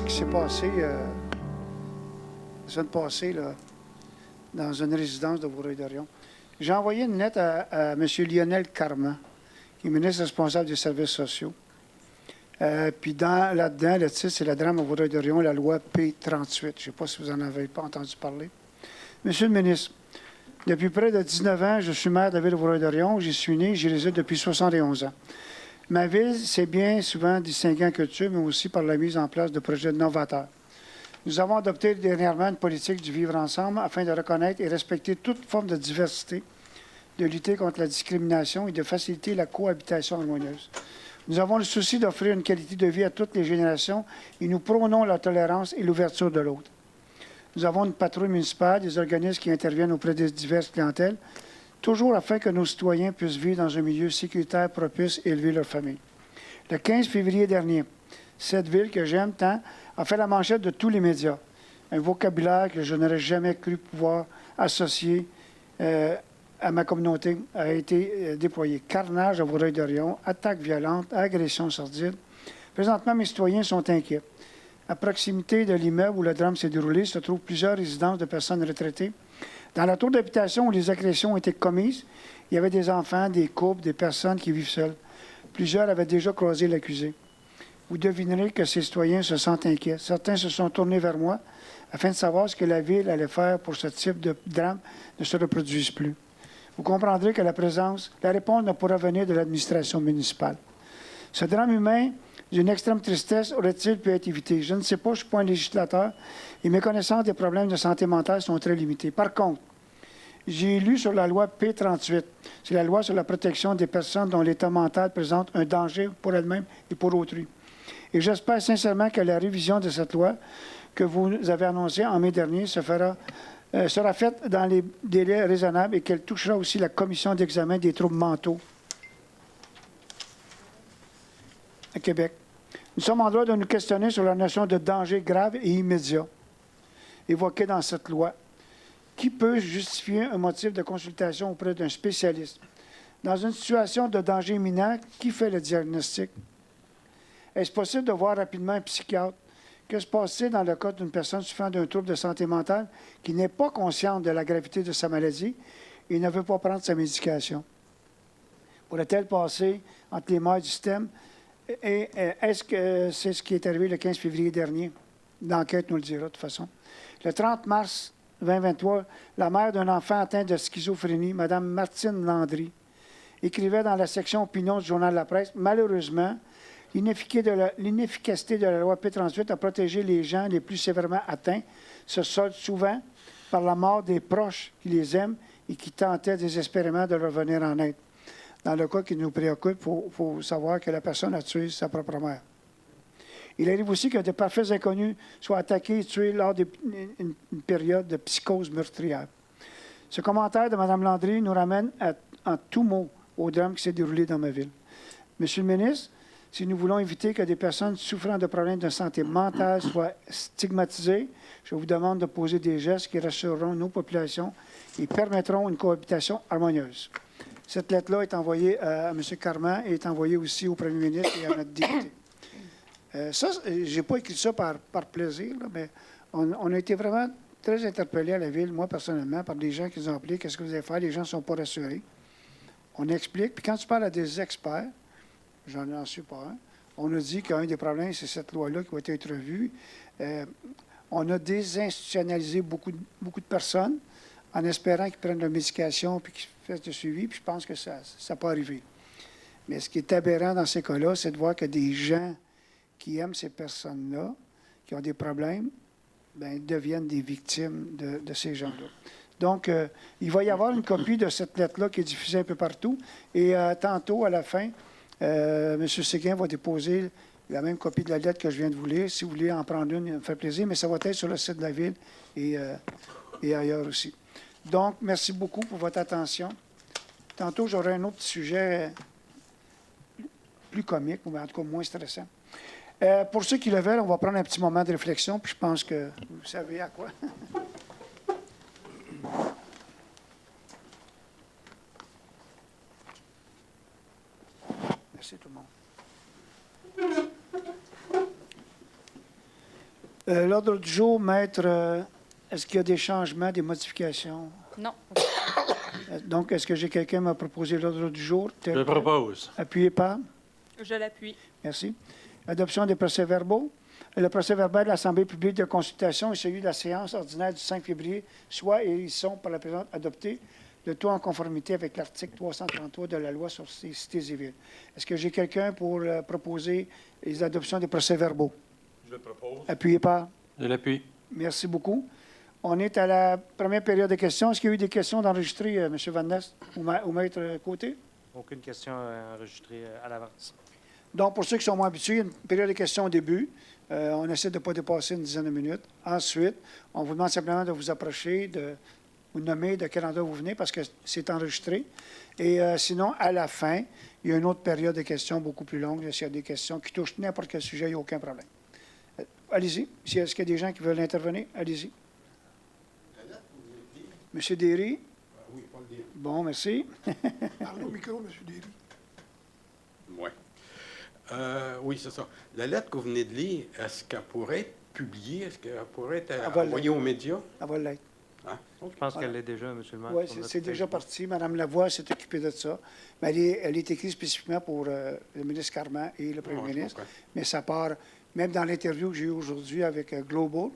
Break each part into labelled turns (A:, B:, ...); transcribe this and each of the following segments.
A: ce qui s'est passé la semaine passée là, dans une résidence de Vaudreuil-Dorion. J'ai envoyé une lettre à M. Lionel Carman, qui est ministre responsable des services sociaux. Puis là-dedans, le titre, c'est le drame à Vaudreuil-Dorion, la loi P38. Je ne sais pas si vous n'en avez pas entendu parler. Monsieur le ministre, depuis près de 19 ans, je suis maire de la ville de Vaudreuil-Dorion. J'y suis né, j'y réside depuis 71 ans. Ma ville s'est bien souvent distinguée en culture, mais aussi par la mise en place de projets novateurs. Nous avons adopté dernièrement une politique du vivre ensemble afin de reconnaître et respecter toute forme de diversité, de lutter contre la discrimination et de faciliter la cohabitation harmonieuse. Nous avons le souci d'offrir une qualité de vie à toutes les générations et nous prônons la tolérance et l'ouverture de l'autre. Nous avons une patrouille municipale, des organismes qui interviennent auprès des diverses clientèles, toujours afin que nos citoyens puissent vivre dans un milieu sécuritaire propice et élever leur famille. Le 15 février dernier, cette ville que j'aime tant a fait la manchette de tous les médias. Un vocabulaire que je n'aurais jamais cru pouvoir associer à ma communauté a été déployé. Carnage à Vaudreuil-Dorion, attaques violentes, agressions sordides. Présentement, mes citoyens sont inquiets. À proximité de l'immeuble où le drame s'est déroulé se trouvent plusieurs résidences de personnes retraitées. Dans la tour d'habitation où les agressions ont été commises, il y avait des enfants, des couples, des personnes qui vivent seules. Plusieurs avaient déjà croisé l'accusé. Vous devinerez que ces citoyens se sentent inquiets. Certains se sont tournés vers moi afin de savoir ce que la Ville allait faire pour ce type de drame ne se reproduise plus. Vous comprendrez que la réponse ne pourra venir de l'administration municipale. Ce drame humain, d'une extrême tristesse, aurait-il pu être évité? Je ne sais pas, je ne suis pas un législateur et mes connaissances des problèmes de santé mentale sont très limitées. Par contre, j'ai lu sur la loi P38. C'est la loi sur la protection des personnes dont l'état mental présente un danger pour elles-mêmes et pour autrui. Et j'espère sincèrement que la révision de cette loi que vous avez annoncée en mai dernier sera faite dans les délais raisonnables et qu'elle touchera aussi la commission d'examen des troubles mentaux à Québec. Nous sommes en droit de nous questionner sur la notion de danger grave et immédiat évoquée dans cette loi. Qui peut justifier un motif de consultation auprès d'un spécialiste? Dans une situation de danger imminent, qui fait le diagnostic? Est-ce possible de voir rapidement un psychiatre? Que se passe-t-il dans le cas d'une personne souffrant d'un trouble de santé mentale qui n'est pas consciente de la gravité de sa maladie et ne veut pas prendre sa médication? Pourrait-elle passer entre les mailles du système? Et est-ce que c'est ce qui est arrivé le 15 février dernier? L'enquête nous le dira de toute façon. Le 30 mars 2023, la mère d'un enfant atteint de schizophrénie, Mme Martine Landry, écrivait dans la section opinion du Journal de la Presse, malheureusement, l'inefficacité de la loi P38 à protéger les gens les plus sévèrement atteints se solde souvent par la mort des proches qui les aiment et qui tentaient désespérément de leur venir en aide. Dans le cas qui nous préoccupe, il faut savoir que la personne a tué sa propre mère. Il arrive aussi que de parfaits inconnus soient attaqués et tués lors d'une période de psychose meurtrière. Ce commentaire de Mme Landry nous ramène en tout mot au drame qui s'est déroulé dans ma ville. Monsieur le ministre, si nous voulons éviter que des personnes souffrant de problèmes de santé mentale soient stigmatisées, je vous demande de poser des gestes qui rassureront nos populations et permettront une cohabitation harmonieuse. Cette lettre-là est envoyée à M. Carman et est envoyée aussi au premier ministre et à notre député. Je n'ai pas écrit ça par plaisir, là, mais on a été vraiment très interpellés à la Ville, moi personnellement, par des gens qui nous ont appelés. Qu'est-ce que vous allez faire? Les gens ne sont pas rassurés. On explique. Puis quand tu parles à des experts, j'en suis pas un, on a dit qu'un des problèmes, c'est cette loi-là qui va être revue. On a désinstitutionnalisé beaucoup de personnes en espérant qu'ils prennent leur médication puis qu'ils fassent le suivi. Puis je pense que ça peut arriver. Mais ce qui est aberrant dans ces cas-là, c'est de voir que des gens qui aiment ces personnes-là, qui ont des problèmes, deviennent des victimes de ces gens-là. Donc, il va y avoir une copie de cette lettre-là qui est diffusée un peu partout. Et tantôt, à la fin, M. Séguin va déposer la même copie de la lettre que je viens de vous lire. Si vous voulez en prendre une, ça me fait plaisir, mais ça va être sur le site de la Ville et ailleurs aussi. Donc, merci beaucoup pour votre attention. Tantôt, j'aurai un autre sujet plus comique, ou en tout cas moins stressant. Pour ceux qui le veulent, on va prendre un petit moment de réflexion, puis je pense que vous savez à quoi. Merci tout le monde. L'ordre du jour, maître, est-ce qu'il y a des changements, des modifications?
B: Non.
A: Donc, est-ce que j'ai quelqu'un qui m'a proposé l'ordre du jour?
C: Je le propose.
A: Appuyé par?
B: Je l'appuie.
A: Merci. Adoption des procès-verbaux. Le procès-verbal de l'Assemblée publique de consultation est celui de la séance ordinaire du 5 février, soit et ils sont par la présente adoptés, le tout en conformité avec l'article 333 de la loi sur les cités et villes. Est-ce que j'ai quelqu'un pour proposer les adoptions des procès-verbaux?
C: Je le propose.
A: Appuyé par?
C: Je l'appuie.
A: Merci beaucoup. On est à la première période de questions. Est-ce qu'il y a eu des questions d'enregistrer, M. Van Ness ou Maître Côté?
D: Aucune question enregistrée à l'avance.
A: Donc, pour ceux qui sont moins habitués, il y a une période de questions au début. On essaie de ne pas dépasser une dizaine de minutes. Ensuite, on vous demande simplement de vous approcher, de vous nommer de quel endroit vous venez parce que c'est enregistré. Et sinon, à la fin, il y a une autre période de questions beaucoup plus longue. S'il y a des questions qui touchent n'importe quel sujet, il n'y a aucun problème. Allez-y. Est-ce qu'il y a des gens qui veulent intervenir? Allez-y. Monsieur Derry?
E: Oui, Paul Derry.
A: Bon, merci.
E: Parlez au micro, M. Derry.
F: Oui. Oui, c'est ça. La lettre que vous venez de lire, est-ce qu'elle pourrait être publiée? Est-ce qu'elle pourrait être
A: va
F: envoyée aux médias?
A: Ça va l'être.
F: Hein?
D: Je pense qu'elle l'est déjà, M. le maire.
A: Oui,
D: sur notre
A: c'est déjà
D: Facebook.
A: parti. Mme Lavoie s'est occupée de ça. Mais elle est écrite spécifiquement pour le ministre Carman et le premier
F: je
A: ministre.
F: comprends.
A: Mais ça part, même dans l'interview que j'ai eue aujourd'hui avec Global,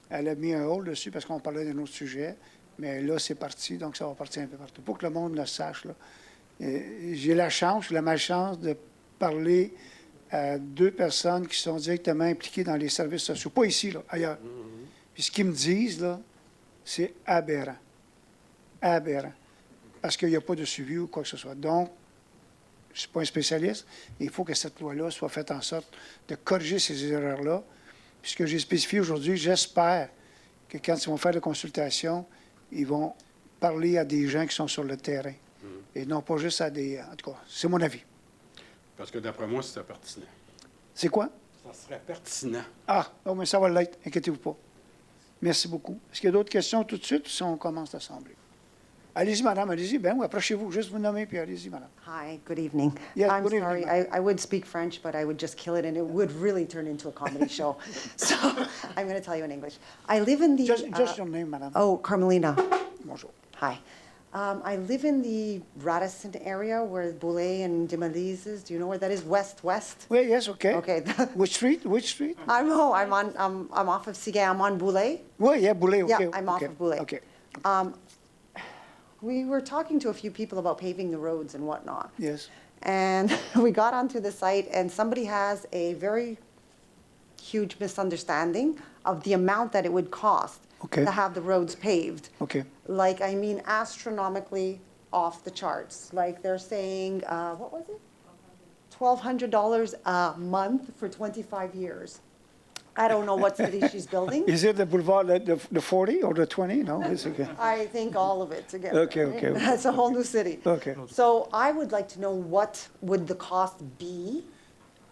A: elle a mis un hold dessus parce qu'on parlait d'un autre sujet. Mais là, c'est parti, donc ça va partir un peu partout. Pour que le monde le sache, là. J'ai la chance, la malchance de parler à deux personnes qui sont directement impliquées dans les services sociaux. Pas ici, là, ailleurs. Puis ce qu'ils me disent, là, c'est aberrant. Aberrant. Parce qu'il n'y a pas de suivi ou quoi que ce soit. Donc, je ne suis pas un spécialiste. Il faut que cette loi-là soit faite en sorte de corriger ces erreurs-là. Puis ce que j'ai spécifié aujourd'hui, j'espère que quand ils vont faire la consultation, ils vont parler à des gens qui sont sur le terrain. Et non pas juste à des... En tout cas, c'est mon avis.
F: Parce que d'après moi, c'est pertinent.
A: C'est quoi?
F: Ça serait pertinent.
A: Ah, oh, mais ça va l'être. Inquiétez-vous pas. Merci beaucoup. Est-ce qu'il y a d'autres questions tout de suite ou si on commence l'Assemblée? Allez-y, madame, allez-y. Ben oui, approchez-vous. Juste vous nommer, puis allez-y, madame.
G: Hi, good evening.
A: Yes,
G: I'm
A: good evening,
G: sorry, I would speak French, but I would just kill it, and it would really turn into a comedy show. So I'm going to tell you in English. I live in the...
A: Just your name, madame.
G: Oh, Carmelina.
A: Bonjour.
G: Hi. I live in the Radisson area where Boulay and Demalize is. Do you know where that is? West?
A: Oui, yes, OK.
G: Okay.
A: Which street? Which street?
G: I'm off of Siga. I'm on Boulay.
A: Oui, yeah, Boulay, OK.
G: Yeah, I'm off
A: OK,
G: of Boulay.
A: OK.
G: We were talking to a few people about paving the roads and whatnot.
A: Yes.
G: And we got onto the site, and somebody has a very huge misunderstanding of the amount that it would cost
A: Okay.
G: to have the roads paved.
A: Okay.
G: Like, I mean, astronomically off the charts. Like, they're saying, what was it? $1,200 a month for 25 years. I don't know what city she's building.
A: Is it the boulevard, the 40 or the 20? No, it's okay.
G: I think all of it together.
A: Okay,
G: right?
A: okay, okay.
G: That's a whole new city.
A: Okay.
G: So I would like to know what would the cost be?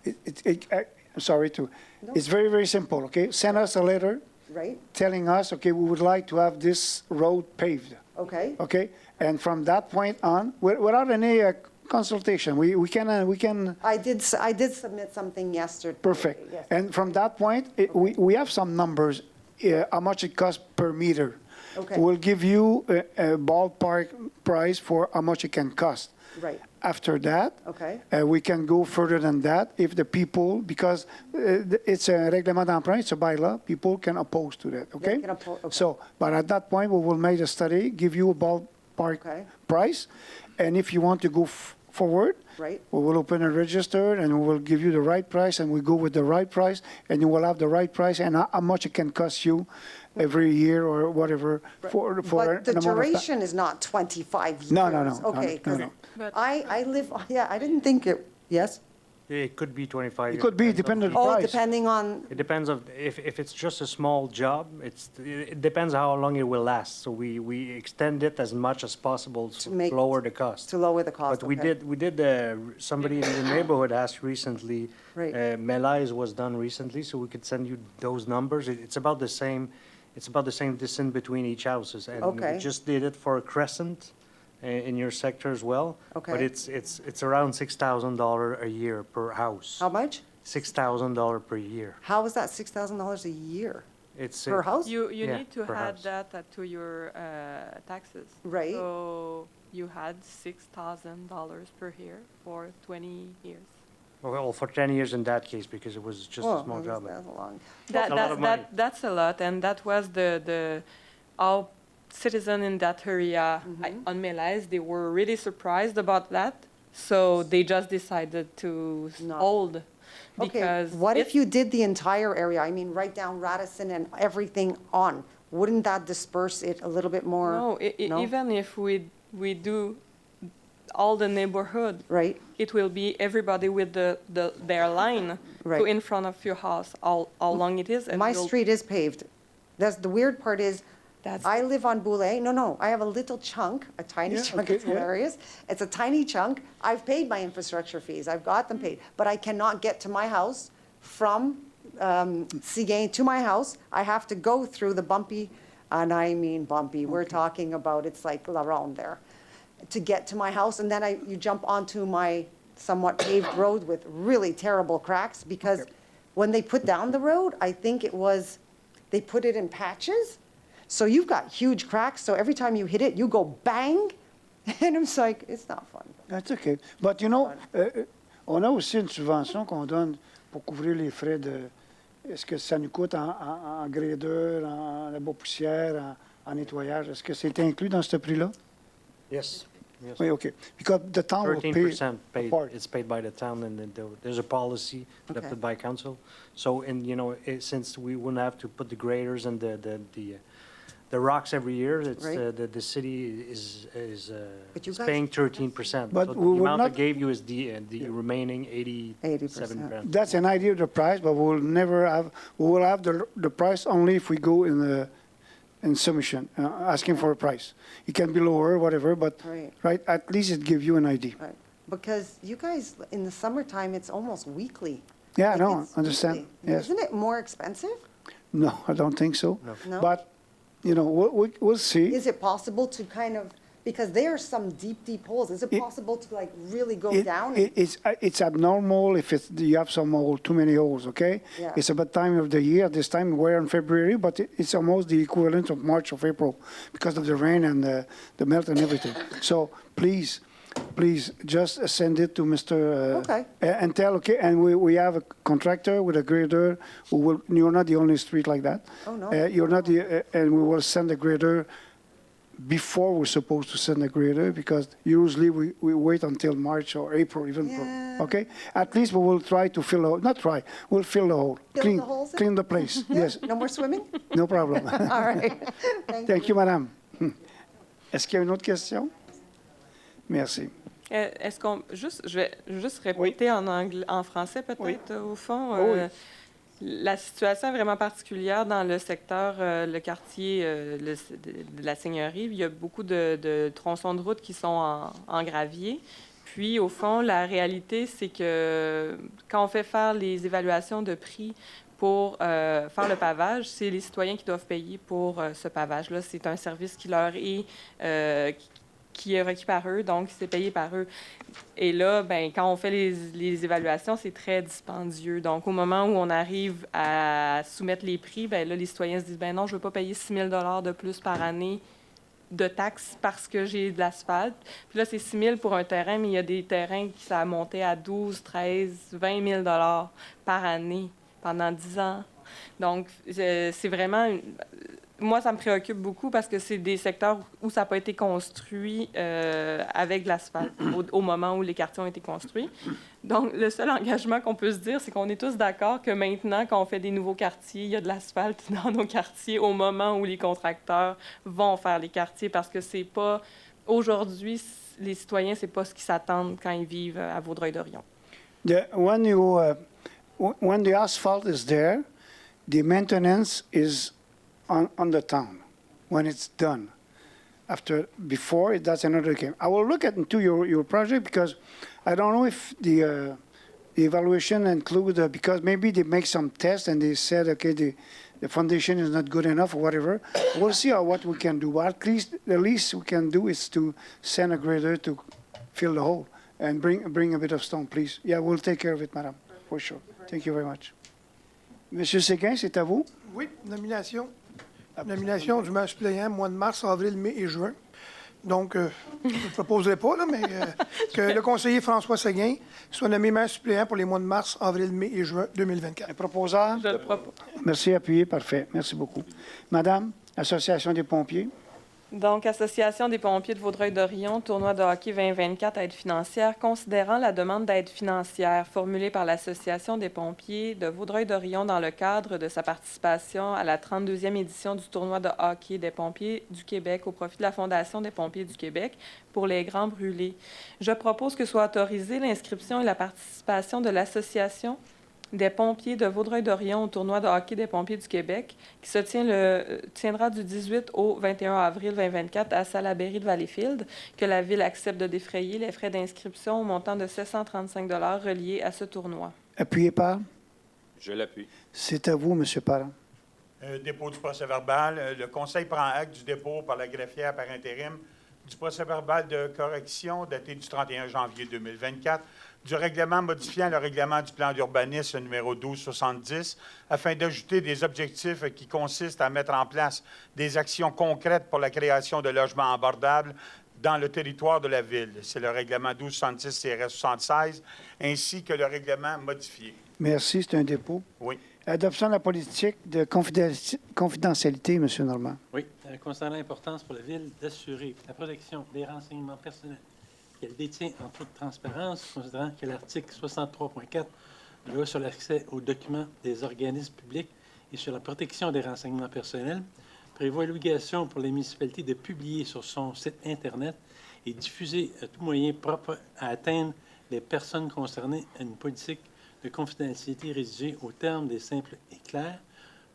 A: I'm sorry to.
G: No.
A: It's very, very simple, okay? Send us a letter
G: Right?
A: telling us, okay, we would like to have this road paved,
G: Okay.
A: okay? And from that point on, without any consultation, we can,
G: I did submit something yesterday.
A: perfect.
G: Yes.
A: And from that point, we have some numbers, how much it costs per meter.
G: Okay.
A: We'll give you a ballpark price for how much it can cost.
G: Right.
A: After that,
G: Okay.
A: we can go further than that if the people, because it's a règlement d'emprunt, it's a bylaw, people can oppose to that, okay?
G: can okay.
A: So, but at that point, we will make a study, give you a ballpark
G: Okay.
A: price, and if you want to go forward,
G: Right.
A: we will open a register and we will give you the right price, and we go with the right price, and you will have the right price and how much it can cost you every year or whatever for
G: But
A: an
G: the
A: amount of time.
G: duration is not 25 years.
A: No, no, no, no,
G: Okay,
A: no,
G: 'cause
A: no.
B: But-
G: I live, yeah, I didn't think it, yes?
D: It could be 25
A: It
D: years.
A: could be,
D: Depends on
A: depending
D: the-
A: on the
G: Oh,
A: price.
G: depending on,
D: It depends on, if it's just a small job, it depends how long it will last. So we extend it as much as possible to
G: make-
D: lower the cost.
G: to lower the cost.
D: But we
G: okay.
D: did, somebody in the neighborhood asked recently,
G: Right.
D: Melais was done recently, so we could send you those numbers. It's about the same distance between each houses. And
G: Okay.
D: we just did it for Crescent in your sector as well. But
G: Okay.
D: it's around $6,000 a year per house.
G: How much?
D: $6,000 per year.
G: How is that $6,000 a year?
D: It's
G: Per house?
B: You
D: Yeah,
B: need to
D: per
B: add
D: house.
B: that to your taxes.
G: Right.
B: So you had $6,000 per year for 20 years.
D: Well, for 10 years in that case, because it was just
G: Oh,
D: a small job.
G: That's a long.
B: That,
D: a lot of money.
B: that's a lot, and that was our citizen in that area on Mélèze, they were really surprised about that, so they just decided to
G: Not-
B: hold.
G: Okay,
B: Because
G: what if
B: it's-
G: you did the entire area? I mean, right down Radisson and everything on? Wouldn't that disperse it a little bit more?
B: No,
G: No?
B: even if we do all the neighborhood,
G: Right?
B: it will be everybody with their line
G: Right.
B: to in front of your house, how long it is. And
G: My
B: we'll-
G: street is paved. That's, the weird part is,
B: That's-
G: I live on Boulay. No, I have a little chunk, a tiny
A: Yeah,
G: chunk.
A: okay,
G: It's
A: yeah.
G: hilarious. It's a tiny chunk. I've paid my infrastructure fees. I've got them paid. But I cannot get to my house from Seguin to my house. I have to go through the bumpy, and I mean bumpy. We're talking about, it's like La Ronde there, to get to my house. And then you jump onto my somewhat paved road with really terrible cracks because when they put down the road, I think it was, they put it in patches. So you've got huge cracks, so every time you hit it, you go bang, and it's like, it's not fun.
A: That's okay. But you know, on a aussi une subvention qu'on donne pour couvrir les frais de. Est-ce que ça nous coûte en gradeur, en labo-poussière, en nettoyage? Est-ce que c'est inclus dans ce prix-là?
D: Yes. Yes.
A: Oui, OK. Because the town will pay
D: 13%
A: a
D: paid,
A: part.
D: it's paid by the town, and then there's a policy
G: Okay.
D: adopted by council. So, and, you know, since we wouldn't have to put the graders and the rocks every year, it's,
G: Right.
D: the city is
G: But you
D: is
G: guys-
D: paying 13%.
A: But
D: So
A: we
D: the
A: will
D: amount I
A: not-
D: gave you is the remaining 87
G: 80%.
D: grand.
A: That's an idea of the price, but we'll never have, we will have the price only if we go in submission, asking for a price. It can be lower, whatever, but,
G: Right.
A: at least it gives you an idea.
G: Right. Because you guys, in the summertime, it's almost weekly.
A: Yeah,
G: Like,
A: no,
G: it's
A: understand,
G: weekly.
A: yes.
G: Isn't it more expensive?
A: No, I don't think so.
G: No?
A: But, you know, we'll see.
G: Is it possible to kind of, because there are some deep, deep holes, is it
A: It-
G: possible to like really go
A: It-
G: down?
A: It's abnormal if you have too many holes, okay?
G: Yeah.
A: It's about time of the year. This time we're in February, but it's almost the equivalent of March or April because of the rain and the melt and everything. So please, just send it to Mr.
G: Okay.
A: And tell, okay, and we have a contractor with a grader who will, you're not the only street like that.
G: Oh, no.
A: You're not the, and we will send the grader before we're supposed to send the grader, because usually we wait until March or April even.
G: Yeah.
A: Okay? At least we will try to fill the hole, not try, we'll fill the hole.
G: Fill the holes in?
A: Clean the place, yes,
G: No more swimming?
A: no problem.
G: All right.
A: Thank you, madame. Est-ce qu'il y a une autre question? Merci.
B: Est-ce qu'on je vais juste répéter en français peut-être au fond.
A: Oui, oui.
B: La situation est vraiment particulière dans le secteur, le quartier de la Seigneurie. Il y a beaucoup de tronçons de route qui sont en gravier. Puis, au fond, la réalité, c'est que quand on fait faire les évaluations de prix pour faire le pavage, c'est les citoyens qui doivent payer pour ce pavage-là. C'est un service qui leur est qui est requis par eux, donc c'est payé par eux. Et là, ben, quand on fait les évaluations, c'est très dispendieux. Donc, au moment où on arrive à soumettre les prix, ben là, les citoyens se disent, ben non, je ne veux pas payer 6 000 $ de plus par année de taxes parce que j'ai de l'asphalte. Puis là, c'est 6 000 pour un terrain, mais il y a des terrains qui ça a monté à 12, 13, 20 000 $ par année pendant 10 ans. Donc, c'est vraiment... Moi, ça me préoccupe beaucoup parce que c'est des secteurs où ça n'a pas été construit avec de l'asphalte au moment où les quartiers ont été construits. Donc, le seul engagement qu'on peut se dire, c'est qu'on est tous d'accord que maintenant, quand on fait des nouveaux quartiers, il y a de l'asphalte dans nos quartiers au moment où les contracteurs vont faire les quartiers parce que c'est pas... Aujourd'hui, les citoyens, c'est pas ce qu'ils s'attendent quand ils vivent à Vaudreuil-Dorion.
A: When the asphalt is there, the maintenance is on the town when it's done. Before, that's another game. I will look into your project because I don't know if the evaluation include, because maybe they make some tests and they said, okay, the foundation is not good enough or whatever. We'll see what we can do. But at least the least we can do is to send a grader to fill the hole and bring a bit of stone, please. Yeah, we'll take care of it, madam, for sure. Thank you very much. Monsieur Séguin, c'est à vous.
E: Oui, nomination. Nomination du maire suppléant, mois de mars, avril, mai et juin. Donc, je ne le proposerai pas, là, mais que le conseiller François Séguin soit nommé maire suppléant pour les mois de mars, avril, mai et juin 2024.
A: Un proposeur?
B: Je le propose.
A: Merci, appuyé. Parfait. Merci beaucoup. Madame, Association des pompiers.
B: Donc, Association des pompiers de Vaudreuil-Dorion, tournoi de hockey 2024, aide financière. Considérant la demande d'aide financière formulée par l'Association des pompiers de Vaudreuil-Dorion dans le cadre de sa participation à la 32e édition du tournoi de hockey des pompiers du Québec au profit de la Fondation des pompiers du Québec pour les Grands Brûlés, je propose que soit autorisée l'inscription et la participation de l'Association des pompiers de Vaudreuil-Dorion au tournoi de hockey des pompiers du Québec, qui se tiendra du 18 au 21 avril 2024 à Salaberry de Valleyfield, que la Ville accepte de défrayer les frais d'inscription au montant de 735 $ reliés à ce tournoi.
A: Appuyé par.
H: Je l'appuie.
A: C'est à vous, Monsieur Parent.
C: Dépôt du procès-verbal. Le Conseil prend acte du dépôt par la greffière par intérim du procès-verbal de correction daté du 31 janvier 2024, du règlement modifiant le règlement du plan d'urbanisme numéro 1270 afin d'ajouter des objectifs qui consistent à mettre en place des actions concrètes pour la création de logements abordables dans le territoire de la Ville. C'est le règlement 1266-76 ainsi que le règlement modifié.
A: Merci, c'est un dépôt.
C: Oui.
A: Adoption de la politique de confidentialité, M. Normand.
I: Oui, concernant l'importance pour la Ville d'assurer la protection des renseignements personnels qu'elle détient en toute transparence, considérant que l'article 63.4 de la loi sur l'accès aux documents des organismes publics et sur la protection des renseignements personnels prévoit l'obligation pour les municipalités de publier sur son site Internet et diffuser à tout moyen propre à atteindre les personnes concernées à une politique de confidentialité rédigée au terme des simples et clairs,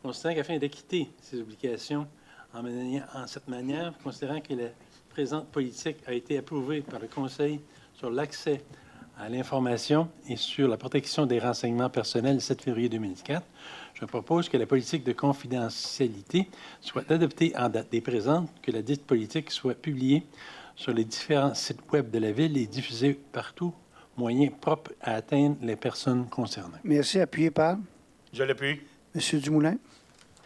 I: considérant qu'afin d'acquitter ces obligations en cette manière, considérant que la présente politique a été approuvée par le Conseil sur l'accès à l'information et sur la protection des renseignements personnels le 7 février 2004, je propose que la politique de confidentialité soit adoptée en date des présentes, que la dite politique soit publiée sur les différents sites web de la Ville et diffusée partout, moyen propre à atteindre les personnes concernées.
A: Merci, appuyé par.
C: Je l'appuie.
A: M. Dumoulin.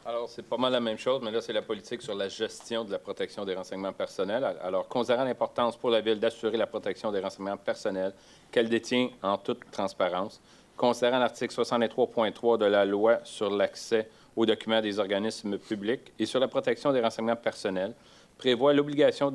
H: Alors, c'est pas mal la même chose, mais là, c'est la politique sur la gestion de la protection des renseignements personnels. Alors, considérant l'importance pour la Ville d'assurer la protection des renseignements personnels qu'elle détient en toute transparence, considérant l'article 63.3 de la loi sur l'accès aux documents des organismes publics et sur la protection des renseignements personnels, prévoit l'obligation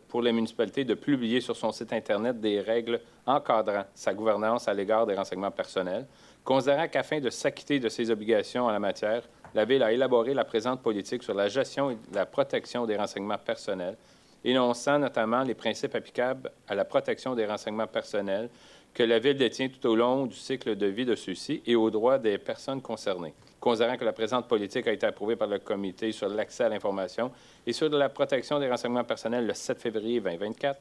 H: pour les municipalités de publier sur son site Internet des règles encadrant sa gouvernance à l'égard des renseignements personnels, considérant qu'afin de s'acquitter de ses obligations en la matière, la Ville a élaboré la présente politique sur la gestion et la protection des renseignements personnels, énonçant notamment les principes applicables à la protection des renseignements personnels que la Ville détient tout au long du cycle de vie de ceux-ci et aux droits des personnes concernées. Considérant que la présente politique a été approuvée par le Comité sur l'accès à l'information et sur la protection des renseignements personnels le 7 février 2024,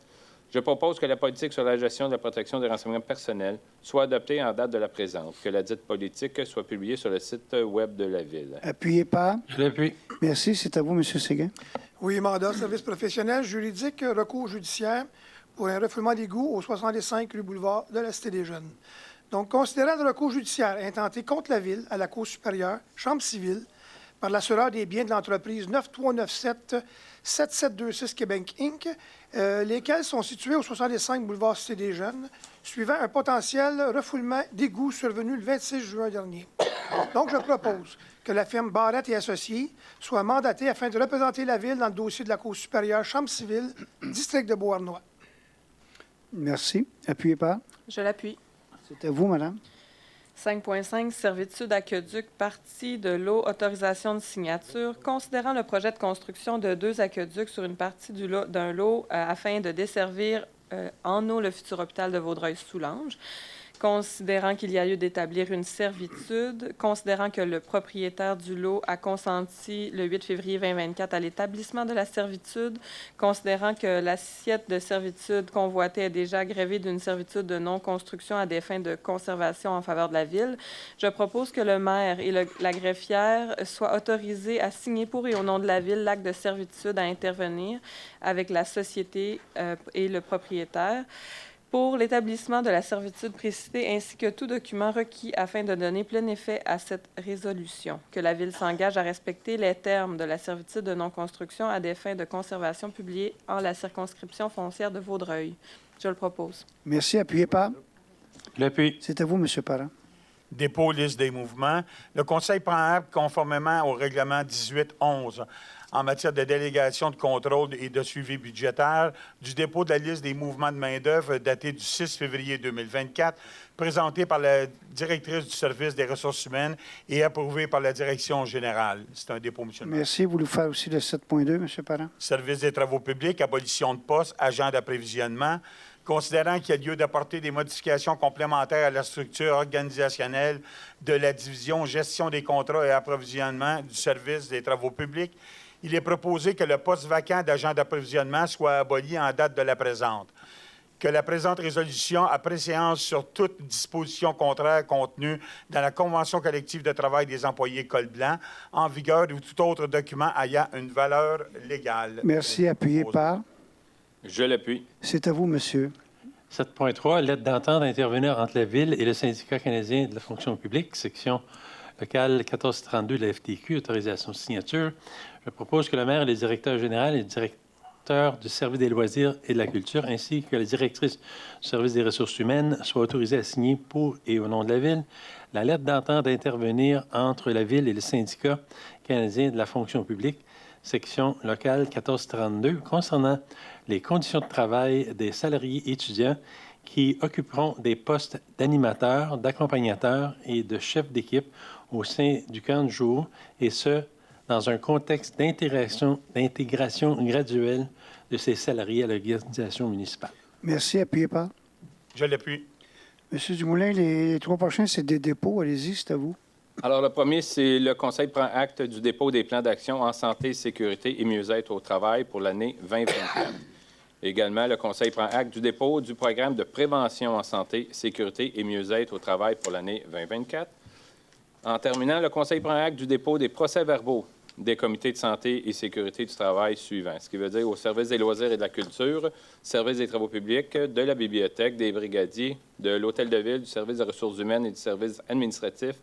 H: je propose que la politique sur la gestion de la protection des renseignements personnels soit adoptée en date de la présente, que la dite politique soit publiée sur le site Web de la Ville.
A: Appuyé par.
I: Je l'appuie.
A: Merci, c'est à vous, M. Séguin.
E: Oui, mandat, service professionnel, juridique, recours judiciaire pour un refoulement d'égout au 65 rue Boulevard de la Cité des Jeunes. Donc, considérant le recours judiciaire intenté contre la Ville à la Cour supérieure, Chambre civile, par l'assureur des biens de l'entreprise 9397-7726 Québec Inc., lesquels sont situés au 65 boulevard Cité des Jeunes, suivant un potentiel refoulement d'égout survenu le 26 juin dernier. Donc, je propose que la firme Barrette et Associés soit mandatée afin de représenter la Ville dans le dossier de la Cour supérieure, Chambre civile, district de Beauharnois.
A: Merci. Appuyé par.
B: Je l'appuie.
A: C'est à vous, Madame.
B: 5.5 Servitude aqueduc, partie de l'eau, autorisation de signature. Considérant le projet de construction de 2 aqueducs sur une partie d'un lot afin de desservir en eau le futur hôpital de Vaudreuil-Soulanges. Considérant qu'il y a lieu d'établir une servitude, considérant que le propriétaire du lot a consenti le 8 février 2024 à l'établissement de la servitude, considérant que l'assiette de servitude convoitée est déjà grévée d'une servitude de non-construction à des fins de conservation en faveur de la Ville, je propose que le maire et la greffière soient autorisés à signer pour et au nom de la Ville l'acte de servitude à intervenir avec la société et le propriétaire, pour l'établissement de la servitude précitée ainsi que tout document requis afin de donner plein effet à cette résolution. Que la Ville s'engage à respecter les termes de la servitude de non-construction à des fins de conservation publiée en la circonscription foncière de Vaudreuil. Je le propose.
A: Merci. Appuyé par?
I: Je l'appuie.
A: C'est à vous, M. Parent.
C: Dépôt liste des mouvements. Le Conseil prend acte conformément au règlement 1811 en matière de délégation de contrôle et de suivi budgétaire du dépôt de la liste des mouvements de main-d'œuvre datée du 6 février 2024, présentée par la directrice du service des ressources humaines et approuvée par la direction générale. C'est un dépôt, M. le maire.
A: Merci. Voulez-vous faire aussi le 7.2, M. Parent?
C: Service des travaux publics, abolition de poste, agent d'approvisionnement. Considérant qu'il y a lieu d'apporter des modifications complémentaires à la structure organisationnelle de la division gestion des contrats et approvisionnement du service des travaux publics, il est proposé que le poste vacant d'agent d'approvisionnement soit aboli en date de la présente. Que la présente résolution a préséance sur toute disposition contraire contenue dans la Convention collective de travail des employés col blanc, en vigueur ou tout autre document ayant une valeur légale.
A: Merci. Appuyé par?
H: Je l'appuie.
A: C'est à vous, monsieur.
I: 7.3, lettre d'entente à intervenir entre la Ville et le syndicat canadien de la fonction publique, section locale 1432 de la FTQ, autorisation de signature. Je propose que le maire et le directeur général et le directeur du service des loisirs et de la culture, ainsi que la directrice du service des ressources humaines, soient autorisés à signer pour et au nom de la Ville la lettre d'entente à intervenir entre la Ville et le syndicat canadien de la fonction publique, section locale 1432, concernant les conditions de travail des salariés étudiants qui occuperont des postes d'animateurs, d'accompagnateurs et de chefs d'équipe au sein du camp de jour, et ce, dans un contexte d'intégration graduelle de ces salariés à l'organisation municipale.
A: Merci. Appuyé par?
C: Je l'appuie.
A: Monsieur Dumoulin, les trois prochains, c'est des dépôts. Allez-y, c'est à vous.
H: Alors, le premier, c'est le Conseil prend acte du dépôt des plans d'action en santé, sécurité et mieux-être au travail pour l'année 2024. Également, le Conseil prend acte du dépôt du programme de prévention en santé, sécurité et mieux-être au travail pour l'année 2024. En terminant, le Conseil prend acte du dépôt des procès-verbaux des comités de santé et sécurité du travail suivants, ce qui veut dire au service des loisirs et de la culture, service des travaux publics, de la bibliothèque, des brigadiers, de l'hôtel de ville, du service des ressources humaines et du service administratif,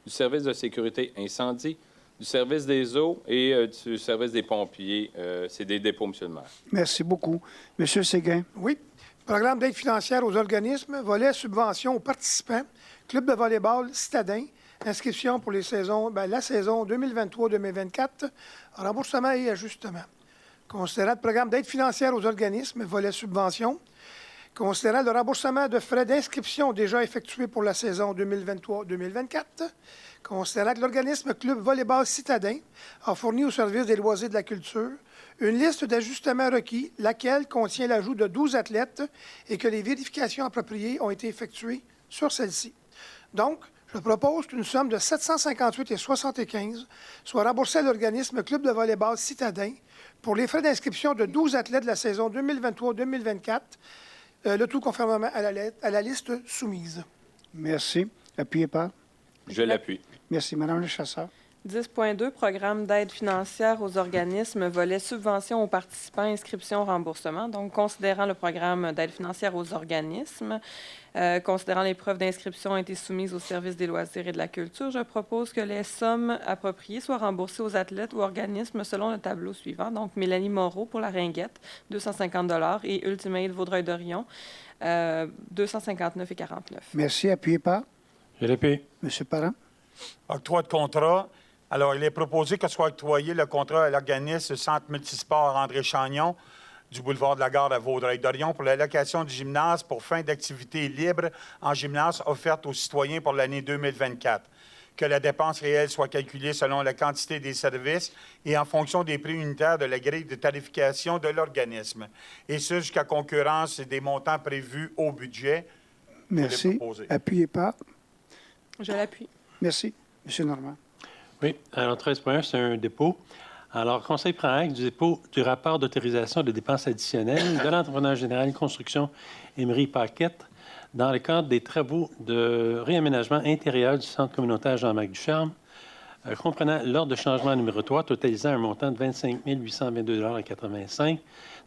H: du service de sécurité incendie, du service des eaux et du service des pompiers. C'est des dépôts, M. le maire.
A: Merci beaucoup. Monsieur Séguin.
E: Oui. Programme d'aide financière aux organismes, volet subvention aux participants, club de volleyball citadin, inscription pour la saison 2023-2024, remboursement et ajustement. Considérant le programme d'aide financière aux organismes, volet subvention, considérant le remboursement de frais d'inscription déjà effectués pour la saison 2023-2024, considérant que l'organisme Club Volleyball Citadin a fourni au service des loisirs et de la culture une liste d'ajustements requis, laquelle contient l'ajout de 12 athlètes et que les vérifications appropriées ont été effectuées sur celle-ci. Donc, je propose qu'une somme de 758,75 soit remboursée à l'organisme Club de volleyball Citadin pour les frais d'inscription de 12 athlètes de la saison 2023-2024, le tout conformément à la liste soumise.
A: Merci. Appuyé par?
H: Je l'appuie.
A: Merci. Madame le chasseur.
B: 10.2, programme d'aide financière aux organismes, volet subvention aux participants, inscription, remboursement. Donc, considérant le programme d'aide financière aux organismes, considérant les preuves d'inscription ont été soumises au service des loisirs et de la culture, je propose que les sommes appropriées soient remboursées aux athlètes ou organismes selon le tableau suivant. Donc, Mélanie Moreau pour la ringuette, 250 $ et Ultimate Vaudreuil-Dorion, 259,49 $.
A: Merci. Appuyé par?
I: Je l'appuie.
A: Monsieur Parent.
C: Octroi de contrat. Alors, il est proposé que soit octroyé le contrat à l'organisme Centre multisport André Chagnon du boulevard de la Gare à Vaudreuil-Dorion pour la location du gymnase pour fin d'activité libre en gymnase offerte aux citoyens pour l'année 2024. Que la dépense réelle soit calculée selon la quantité des services et en fonction des prix unitaires de la grille de tarification de l'organisme. Et ce, jusqu'à concurrence des montants prévus au budget.
A: Merci. Appuyé par?
B: Je l'appuie.
A: Merci. Monsieur Normand.
I: Oui. Alors, 13.1, c'est un dépôt. Alors, le Conseil prend acte du dépôt du rapport d'autorisation de dépenses additionnelles de l'entrepreneur général Construction Émery Paquette dans le cadre des travaux de réaménagement intérieur du centre communautaire Jean-Marc Ducharme comprenant l'ordre de changement numéro 3, totalisant un montant de 25 822,85 $,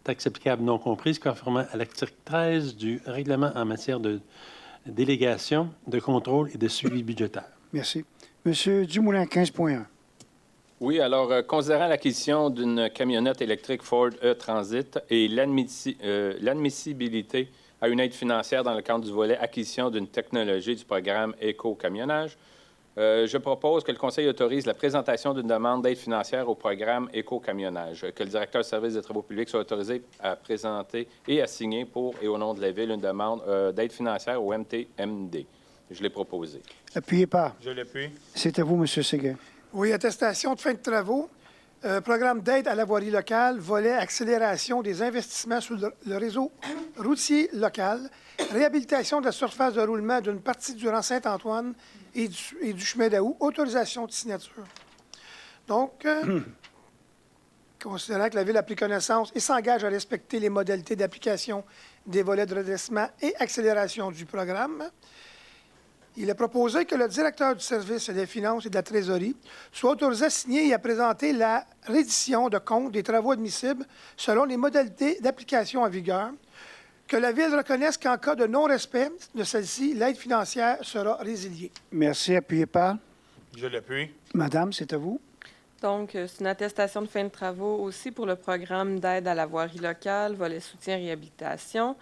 I: taxes applicables non comprises, conformément à l'article 13 du règlement en matière de délégation, de contrôle et de suivi budgétaire.
A: Merci. Monsieur Dumoulin, 15.1.
H: Oui, alors, considérant l'acquisition d'une camionnette électrique Ford E-Transit et l'admissibilité à une aide financière dans le cadre du volet acquisition d'une technologie du programme Éco-camionnage, je propose que le Conseil autorise la présentation d'une demande d'aide financière au programme Éco-camionnage, que le directeur du service des travaux publics soit autorisé à présenter et à signer pour et au nom de la Ville une demande d'aide financière au MTMD. Je l'ai proposé.
A: Appuyez par.
C: Je l'appuie.
A: C'est à vous, Monsieur Séguin.
E: Oui, attestation de fin de travaux. Programme d'aide à la voirie locale, volet accélération des investissements sur le réseau routier local, réhabilitation de la surface de roulement d'une partie du rang Saint-Antoine et du chemin d'Aou, autorisation de signature. Donc, considérant que la Ville a pris connaissance et s'engage à respecter les modalités d'application des volets de redressement et accélération du programme, il est proposé que le directeur du service des finances et de la trésorerie soit autorisé à signer et à présenter la reddition de compte des travaux admissibles selon les modalités d'application en vigueur, que la Ville reconnaisse qu'en cas de non-respect de celle-ci, l'aide financière sera résiliée.
A: Merci. Appuyez par.
C: Je l'appuie.
A: Madame, c'est à vous.
B: Donc, c'est une attestation de fin de travaux aussi pour le programme d'aide à la voirie locale, volet soutien-réhabilitation.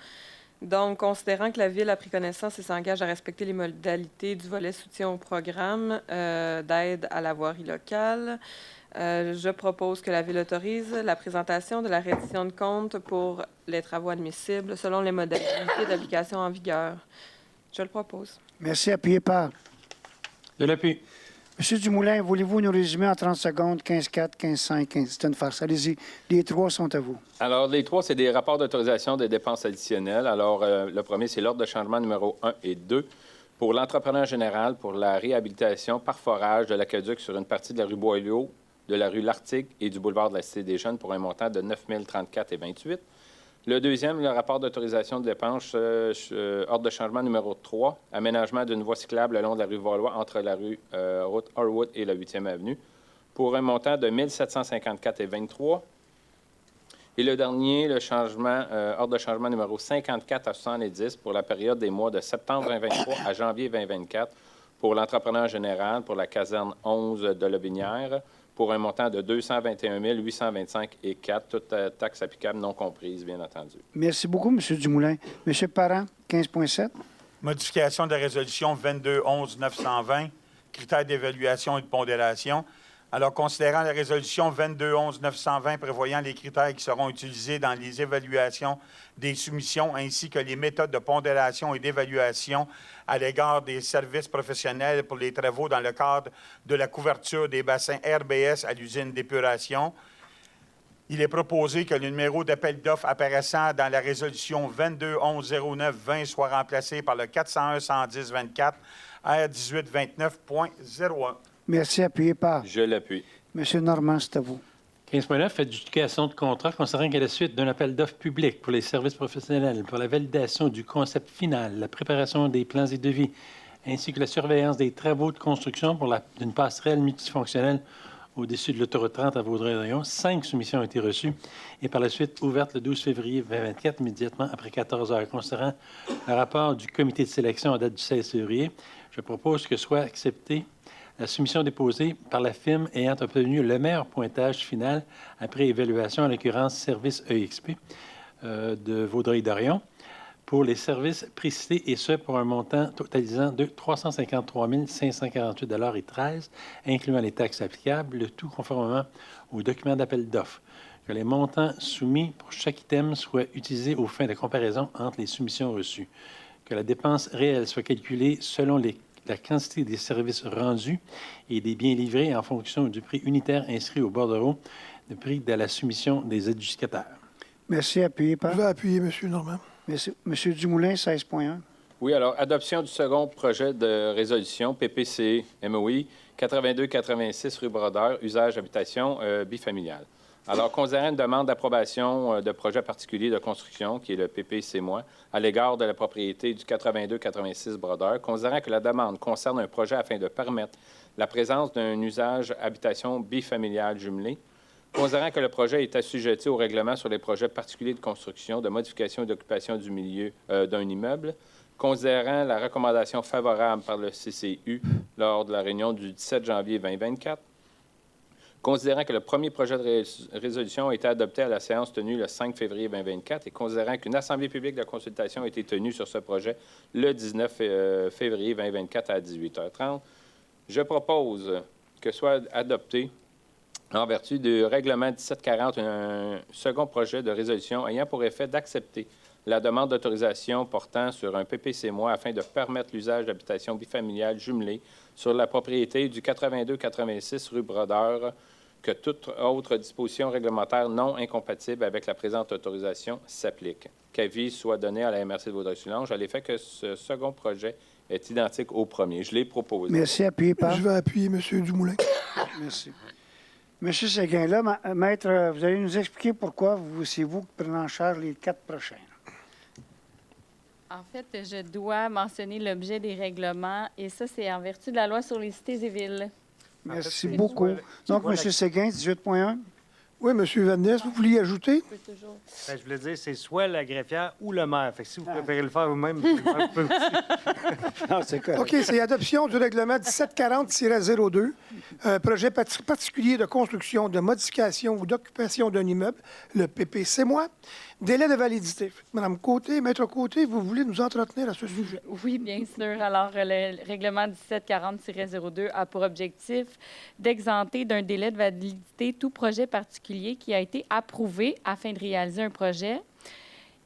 B: Donc, considérant que la Ville a pris connaissance et s'engage à respecter les modalités du volet soutien au programme d'aide à la voirie locale, je propose que la Ville autorise la présentation de la reddition de compte pour les travaux admissibles selon les modalités d'application en vigueur. Je le propose.
A: Merci. Appuyez par.
I: De l'appui.
A: Monsieur Dumoulin, voulez-vous nous résumer en 30 secondes 15.4, 15.5, 15? C'est une farce. Allez-y. Les trois sont à vous.
H: Alors, les trois, c'est des rapports d'autorisation des dépenses additionnelles. Alors, le premier, c'est l'ordre de changement numéro 1 et 2 pour l'entrepreneur général pour la réhabilitation par forage de l'aqueduc sur une partie de la rue Boileau, de la rue L'Arctique et du boulevard de la Cité des Jeunes pour un montant de 9 034,28 $. Le deuxième, le rapport d'autorisation de dépenses, ordre de changement numéro 3, aménagement d'une voie cyclable le long de la rue Valois entre la rue route Harwood et la 8e avenue, pour un montant de 1 754,23 $. Et le dernier, le changement, ordre de changement numéro 54 à 70 pour la période des mois de septembre 2023 à janvier 2024 pour l'entrepreneur général pour la caserne 11 de Lobinière, pour un montant de 221 825,04 $, toutes taxes applicables non comprises, bien entendu.
A: Merci beaucoup, Monsieur Dumoulin. Monsieur Parent, 15.7.
C: Modification de la résolution 22-11-920, critères d'évaluation et de pondération. Alors, considérant la résolution 22-11-920 prévoyant les critères qui seront utilisés dans les évaluations des soumissions ainsi que les méthodes de pondération et d'évaluation à l'égard des services professionnels pour les travaux dans le cadre de la couverture des bassins RBS à l'usine d'épuration, il est proposé que le numéro d'appel d'offres apparaissant dans la résolution 22-11-09-20 soit remplacé par le 401-110-24 R1829.01.
A: Merci. Appuyé par.
H: Je l'appuie.
A: Monsieur Normand, c'est à vous.
I: 15.9, adjudication de contrat concernant qu'à la suite d'un appel d'offres public pour les services professionnels pour la validation du concept final, la préparation des plans et devis, ainsi que la surveillance des travaux de construction pour d'une passerelle multifonctionnelle au-dessus de l'autoroute 30 à Vaudreuil-Dorion. 5 soumissions ont été reçues et par la suite ouvertes le 12 février 2024, immédiatement après 14 heures. Considérant le rapport du comité de sélection en date du 16 février, je propose que soit acceptée la soumission déposée par la firme ayant obtenu le meilleur pointage final après évaluation, en l'occurrence Service EXP de Vaudreuil-Dorion, pour les services précités, et ce, pour un montant totalisant de 353 548,13 $, incluant les taxes applicables, le tout conformément au document d'appel d'offres. Que les montants soumis pour chaque item soient utilisés aux fins de comparaison entre les soumissions reçues. Que la dépense réelle soit calculée selon la quantité des services rendus et des biens livrés en fonction du prix unitaire inscrit au bordereau, le prix de la soumission des adjudicateurs.
A: Merci. Appuyé par.
E: Je vais appuyer, M. Normand.
A: Merci. Monsieur Dumoulin, 16.1.
H: Oui, alors, adoption du second projet de résolution, PPC MOI, 82-86 rue Brodeur, usage habitation bifamiliale. Alors, considérant une demande d'approbation de projet particulier de construction, qui est le PPC-moi, à l'égard de la propriété du 82-86 Brodeur, considérant que la demande concerne un projet afin de permettre la présence d'un usage habitation bifamiliale jumelé, considérant que le projet est assujetti au règlement sur les projets particuliers de construction, de modification et d'occupation du milieu d'un immeuble, considérant la recommandation favorable par le CCU lors de la réunion du 17 janvier 2024, considérant que le premier projet de résolution a été adopté à la séance tenue le 5 février 2024 et considérant qu'une assemblée publique de consultation a été tenue sur ce projet le 19 février 2024 à 18h30, je propose que soit adopté en vertu du règlement 1740 un second projet de résolution ayant pour effet d'accepter la demande d'autorisation portant sur un PPC-moi afin de permettre l'usage d'habitations bifamiliales jumelées sur la propriété du 82-86 rue Brodeur, que toute autre disposition réglementaire non incompatible avec la présente autorisation s'applique. Qu'avis soit donné à la MRC de Vaudreuil-Soulanges à l'effet que ce second projet est identique au premier. Je l'ai proposé.
A: Merci. Appuyé par?
E: Je vais appuyer M. Dumoulin.
A: Merci. Monsieur Séguin, là, maître, vous allez nous expliquer pourquoi c'est vous qui prenez en charge les 4 prochains.
J: En fait, je dois mentionner l'objet des règlements et ça, c'est en vertu de la loi sur les cités et villes.
A: Merci beaucoup. Donc, M. Séguin, 18.1.
E: Oui, M. Van Ness, vous vouliez ajouter?
J: Je peux toujours...
D: Ben, je voulais dire, c'est soit la greffière ou le maire. Fait que si vous préférez le faire vous-même, vous pouvez le faire vous aussi.
A: Non, c'est correct.
E: OK, c'est adoption du règlement 1740-02, projet particulier de construction, de modification ou d'occupation d'un immeuble, le PPC-moi. Délai de validité. Madame Côté, Maître Côté, vous voulez nous entretenir à ce sujet?
J: Oui, bien sûr. Alors, le règlement 1740-02 a pour objectif d'exenter d'un délai de validité tout projet particulier qui a été approuvé afin de réaliser un projet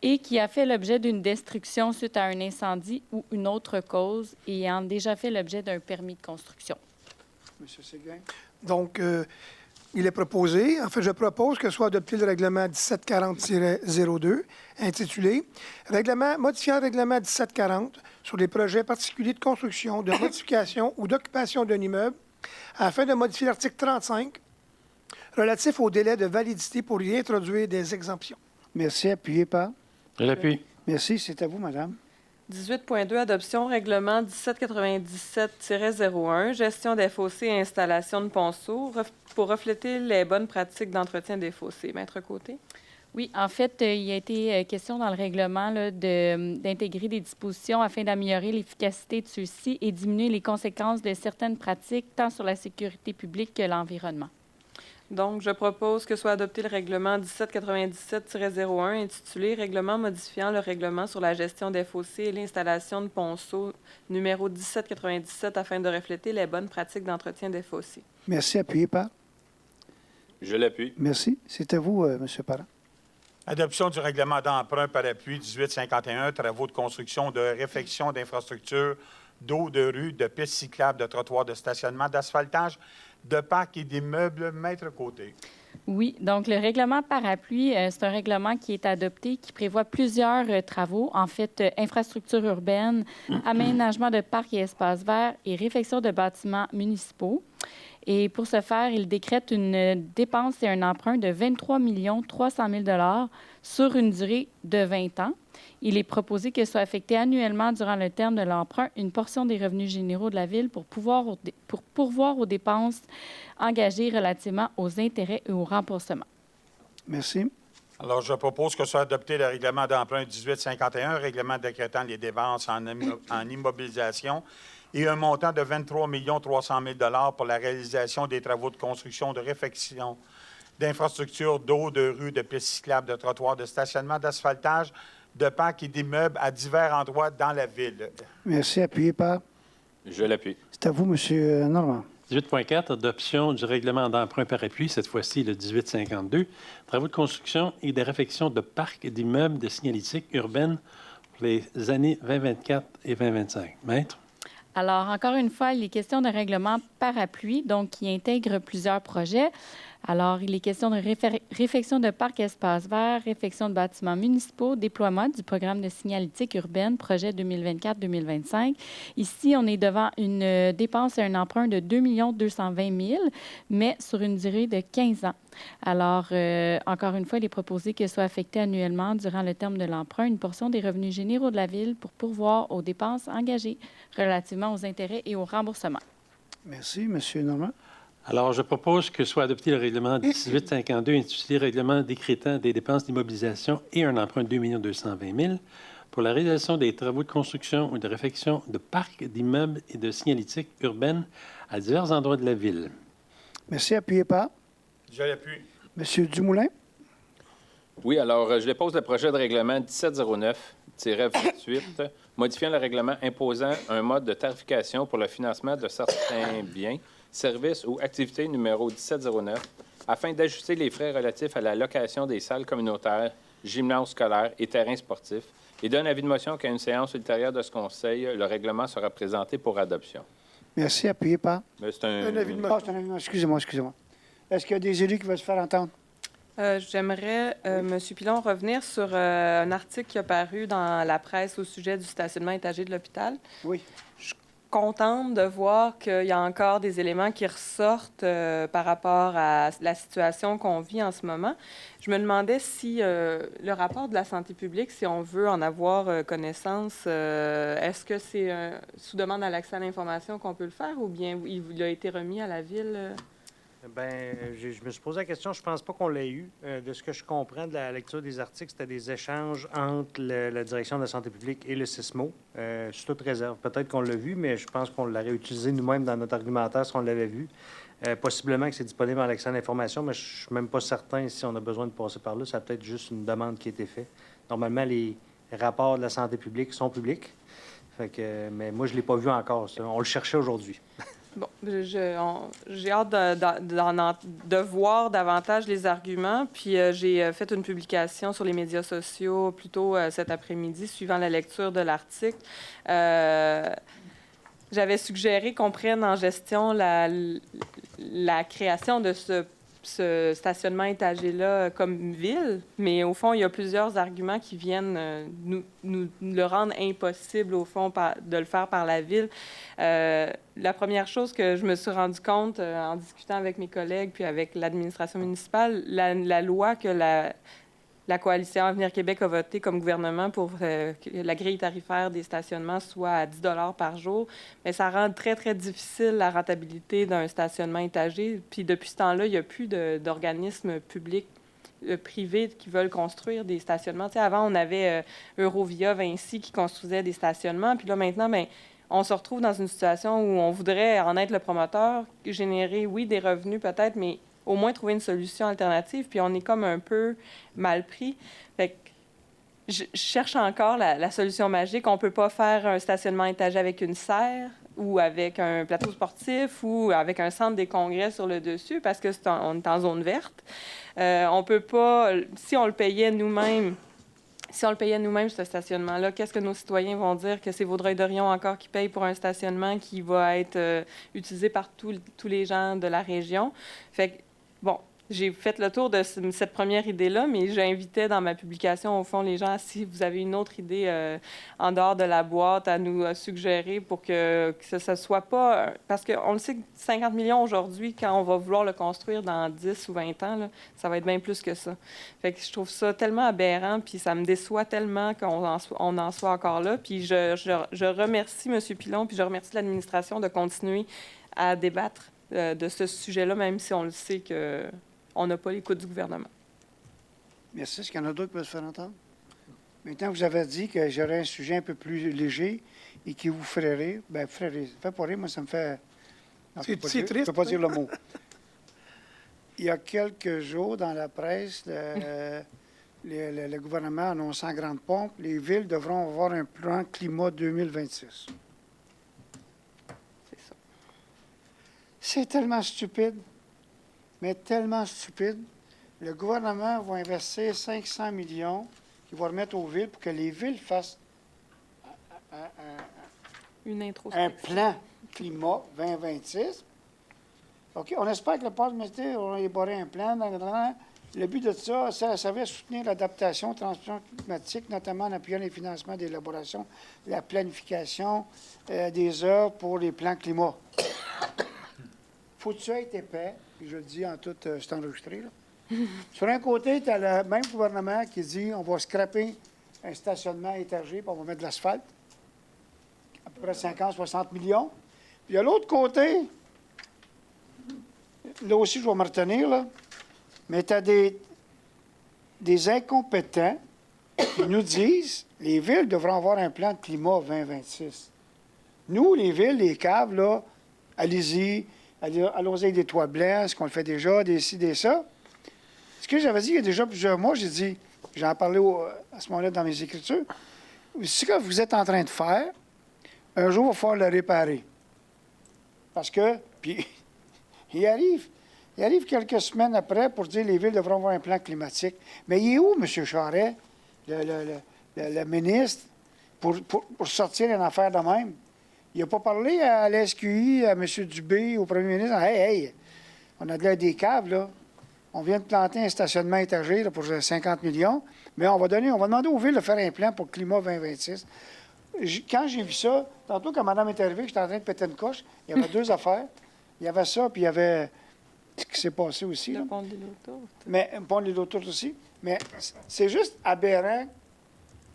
J: et qui a fait l'objet d'une destruction suite à un incendie ou une autre cause et ayant déjà fait l'objet d'un permis de construction.
A: Monsieur Séguin.
E: Donc, il est proposé, en fait, je propose que soit adopté le règlement 1740-02, intitulé « Règlement modifiant le règlement 1740 sur les projets particuliers de construction, de modification ou d'occupation d'un immeuble afin de modifier l'article 35 relatif au délai de validité pour y introduire des exemptions. »
A: Merci. Appuyé par?
I: Je l'appuie.
A: Merci. C'est à vous, madame.
B: 18.2, adoption règlement 1797-01, gestion des fossés et installation de ponceaux, pour refléter les bonnes pratiques d'entretien des fossés. Maître Côté?
J: Oui, en fait, il a été question dans le règlement là, d'intégrer des dispositions afin d'améliorer l'efficacité de ceux-ci et diminuer les conséquences de certaines pratiques, tant sur la sécurité publique que l'environnement.
B: Donc, je propose que soit adopté le règlement 1797-01 intitulé « Règlement modifiant le règlement sur la gestion des fossés et l'installation de ponceaux numéro 1797 afin de refléter les bonnes pratiques d'entretien des fossés. »
A: Merci. Appuyé par?
H: Je l'appuie.
A: Merci. C'est à vous, M. Parent.
C: Adoption du règlement d'emprunt par appui 1851, travaux de construction, de réfection d'infrastructures, d'eau, de rue, de pistes cyclables, de trottoirs, de stationnement, d'asphaltage, de parcs et d'immeubles. Maître Côté.
J: Oui, donc le règlement parapluie, c'est un règlement qui est adopté, qui prévoit plusieurs travaux, en fait, infrastructures urbaines, aménagement de parcs et espaces verts et réfection de bâtiments municipaux. Et pour ce faire, il décrète une dépense et un emprunt de 23 300 000 $, sur une durée de 20 ans. Il est proposé que soit affecté annuellement durant le terme de l'emprunt une portion des revenus généraux de la Ville pour pourvoir aux dépenses engagées relativement aux intérêts et aux remboursements.
A: Merci.
C: Alors, je propose que soit adopté le règlement d'emprunt 1851, règlement décrétant les dépenses en immobilisation et un montant de 23 300 000 $ pour la réalisation des travaux de construction, de réfection, d'infrastructures, d'eau, de rues, de pistes cyclables, de trottoirs, de stationnement, d'asphaltage, de parcs et d'immeubles à divers endroits dans la ville.
A: Merci. Appuyé par?
H: Je l'appuie.
A: C'est à vous, M. Normand.
I: 18.4, adoption du règlement d'emprunt par appui, cette fois-ci le 1852, travaux de construction et de réfection de parcs et d'immeubles de signalétique urbaine pour les années 2024 et 2025. Maître?
J: Alors, encore une fois, il est question d'un règlement parapluie, donc qui intègre plusieurs projets. Alors, il est question de réfection de parcs et espaces verts, réfection de bâtiments municipaux, déploiement du programme de signalétique urbaine, projet 2024-2025. Ici, on est devant une dépense et un emprunt de 2 220 000, mais sur une durée de 15 ans. Alors, encore une fois, il est proposé que soit affectée annuellement, durant le terme de l'emprunt, une portion des revenus généraux de la Ville pour pourvoir aux dépenses engagées relativement aux intérêts et aux remboursements.
A: Merci, M. Normand.
I: Alors, je propose que soit adopté le règlement 1852, intitulé Règlement décrétant des dépenses d'immobilisation et un emprunt de 2 220 000 pour la réalisation des travaux de construction ou de réfection de parcs, d'immeubles et de signalétique urbaine à divers endroits de la Ville.
A: Merci. Appuyez par
C: Je l'appuie.
A: M. Dumoulin.
H: Oui, alors je dépose le projet de règlement 1709-28, modifiant le règlement imposant un mode de tarification pour le financement de certains biens, services ou activités numéro 1709, afin d'ajuster les frais relatifs à la location des salles communautaires, gymnases scolaires et terrains sportifs, et donne avis de motion qu'à une séance ultérieure de ce Conseil, le règlement sera présenté pour adoption.
A: Merci. Appuyez par.
H: Mais c'est un
E: Un avis de
A: Ah,
E: motion.
A: c'est un avis. Excusez-moi. Est-ce qu'il y a des élus qui veulent se faire entendre?
B: J'aimerais, M. Pilon, revenir sur un article qui a paru dans la presse au sujet du stationnement étagé de l'hôpital.
A: Oui.
B: Contente de voir qu'il y a encore des éléments qui ressortent par rapport à la situation qu'on vit en ce moment. Je me demandais si le rapport de la santé publique, si on veut en avoir connaissance, est-ce que c'est sous demande à l'accès à l'information qu'on peut le faire ou bien il a été remis à la Ville?
D: Ben, je me suis posé la question, je pense pas qu'on l'ait eu. De ce que je comprends de la lecture des articles, c'était des échanges entre la Direction de la santé publique et le CISMO. Sous toute réserve. Peut-être qu'on l'a vu, mais je pense qu'on l'aurait utilisé nous-mêmes dans notre argumentaire si on l'avait vu. Possiblement que c'est disponible en l'accès à l'information, mais je suis même pas certain si on a besoin de passer par là. Ça peut être juste une demande qui a été faite. Normalement, les rapports de la santé publique sont publics. Fait que, mais moi, je l'ai pas vu encore. Ça. On le cherchait aujourd'hui.
B: Bon, j'ai hâte de voir davantage les arguments. Puis j'ai fait une publication sur les médias sociaux plus tôt cet après-midi, suivant la lecture de l'article. J'avais suggéré qu'on prenne en gestion la création de ce stationnement étagé-là comme ville, mais au fond, il y a plusieurs arguments qui viennent nous le rendre impossible, au fond, de le faire par la ville. La première chose que je me suis rendu compte en discutant avec mes collègues puis avec l'administration municipale, la loi que la coalition Avenir Québec a voté comme gouvernement pour que la grille tarifaire des stationnements soit à 10 $ par jour, mais ça rend très, très difficile la rentabilité d'un stationnement étagé. Puis depuis ce temps-là, il n'y a plus d'organismes publics privés qui veulent construire des stationnements. Tu sais, avant, on avait Eurovia, Vinci qui construisait des stationnements. Puis là, maintenant, bien, on se retrouve dans une situation où on voudrait en être le promoteur, générer, oui, des revenus peut-être, mais au moins trouver une solution alternative, puis on est comme un peu mal pris. Fait que je cherche encore la solution magique. On ne peut pas faire un stationnement étagé avec une serre ou avec un plateau sportif ou avec un centre des congrès sur le dessus parce que on est en zone verte. On peut pas... Si on le payait nous-mêmes, ce stationnement-là, qu'est-ce que nos citoyens vont dire? Que c'est Vaudreuil-Dorion encore qui paye pour un stationnement qui va être utilisé par tous les gens de la région. Fait que, bon, j'ai fait le tour de cette première idée-là, mais j'invitais dans ma publication, au fond, les gens, si vous avez une autre idée en dehors de la boîte à nous suggérer pour que ça ne soit pas... Parce qu'on le sait que 50 millions aujourd'hui, quand on va vouloir le construire dans 10 ou 20 ans, là, ça va être bien plus que ça. Fait que je trouve ça tellement aberrant, puis ça me déçoit tellement qu'on en soit encore là. Puis je remercie M. Pilon, puis je remercie l'administration de continuer à débattre de ce sujet-là, même si on le sait qu'on n'a pas l'écoute du gouvernement.
A: Merci. Est-ce qu'il y en a d'autres qui peuvent se faire entendre? Maintenant, vous avez dit que j'aurais un sujet un peu plus léger et qui vous ferait rire. Bien, ferait rire. Ça fait pas rire, moi, ça me fait... Non,
E: C'est
A: je peux pas
E: triste,
A: dire- Je ne peux pas
E: ça.
A: dire le mot. Il y a quelques jours, dans la presse, le gouvernement annonce en grande pompe les villes devront avoir un plan climat 2026.
B: C'est ça.
A: C'est tellement stupide, mais tellement stupide. Le gouvernement va investir 500 millions qu'il va remettre aux villes pour que les villes fassent
B: Une
A: un
B: introspection.
A: plan climat 2026. OK, on espère que le passe métier va élaborer un plan. Le but de ça, ça servait à soutenir l'adaptation aux transitions climatiques, notamment en appuyant les financements d'élaboration, la planification des œuvres pour les plans climat. Faut-tu être épais? Puis je le dis en tout, c'est enregistré, là. Sur un côté, tu as le même gouvernement qui dit on va scraper un stationnement étagé, puis on va mettre de l'asphalte, à peu près 50-60 millions. Puis à l'autre côté, là aussi, je vais me retenir, là, mais tu as des incompétents qui nous disent les villes devront avoir un plan de climat 2026. Nous, les villes, les caves, là, allez-y, allons-y avec des toits blancs, ce qu'on le fait déjà, des ci, des ça. Ce que j'avais dit il y a déjà plusieurs mois, j'ai dit, j'en parlais à ce moment-là dans mes écritures, ce que vous êtes en train de faire, un jour, il va falloir le réparer. Parce que, puis, il arrive quelques semaines après pour dire que les villes devront avoir un plan climatique. Mais il est où, M. Charest, le ministre, pour sortir une affaire de même? Il n'a pas parlé à la SQI, à M. Dubé, au premier ministre. Hey, on a de l'air des caves, là. On vient de planter un stationnement étagé là, pour 50 millions, mais on va demander aux villes de faire un plan pour le climat 2026. Quand j'ai vu ça, tantôt quand Mme est arrivée, j'étais en train de péter une coche, il y avait deux affaires. Il y avait ça, puis il y avait ce qui s'est passé aussi.
B: Le
A: Là.
B: pont de l'île aux Tourtes.
A: Mais le pont de l'île aux Tourtes aussi. Mais c'est juste aberrant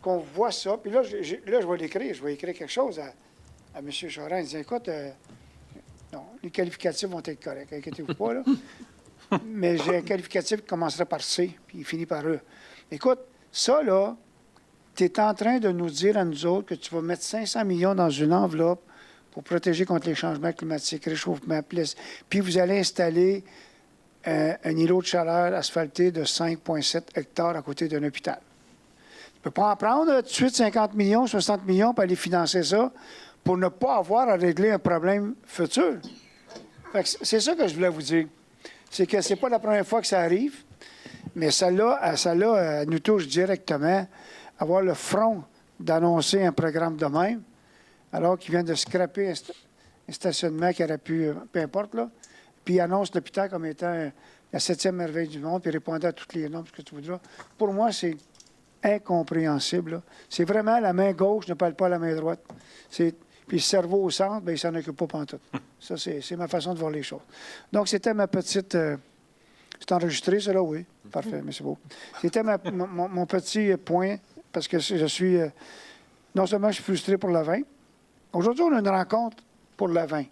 A: qu'on voit ça. Puis là, je vais l'écrire. Je vais écrire quelque chose à M. Charest. Il dit, écoute, non, les qualificatifs vont être corrects. Inquiétez-vous pas, là. Mais j'ai un qualificatif qui commencerait par C, puis il finit par E. Écoute, ça, là, tu es en train de nous dire à nous autres que tu vas mettre 500 millions dans une enveloppe pour protéger contre les changements climatiques, réchauffement, puis vous allez installer un îlot de chaleur asphalté de 5,7 hectares à côté d'un hôpital. Tu ne peux pas en prendre tout de suite 50 millions, 60 millions pour aller financer ça pour ne pas avoir à régler un problème futur. Fait que c'est ça que je voulais vous dire. C'est que c'est pas la première fois que ça arrive, mais ça nous touche directement. Avoir le front d'annoncer un programme de même, alors qu'il vient de scraper un stationnement qui aurait pu, peu importe, là, puis il annonce l'hôpital comme étant la 7e merveille du monde, puis répondant à toutes les normes, ce que tu voudras. Pour moi, c'est incompréhensible. Là. C'est vraiment la main gauche ne parle pas à la main droite. Puis le cerveau au centre, bien, il s'en occupe pas pantoute. Ça, c'est ma façon de voir les choses. Donc, c'était ma petite... c'est enregistré, ça, là? Oui. Parfait, mais c'est beau. C'était mon petit point, parce que je suis... non seulement je suis frustré pour le vin. Aujourd'hui, on a une rencontre pour le vin.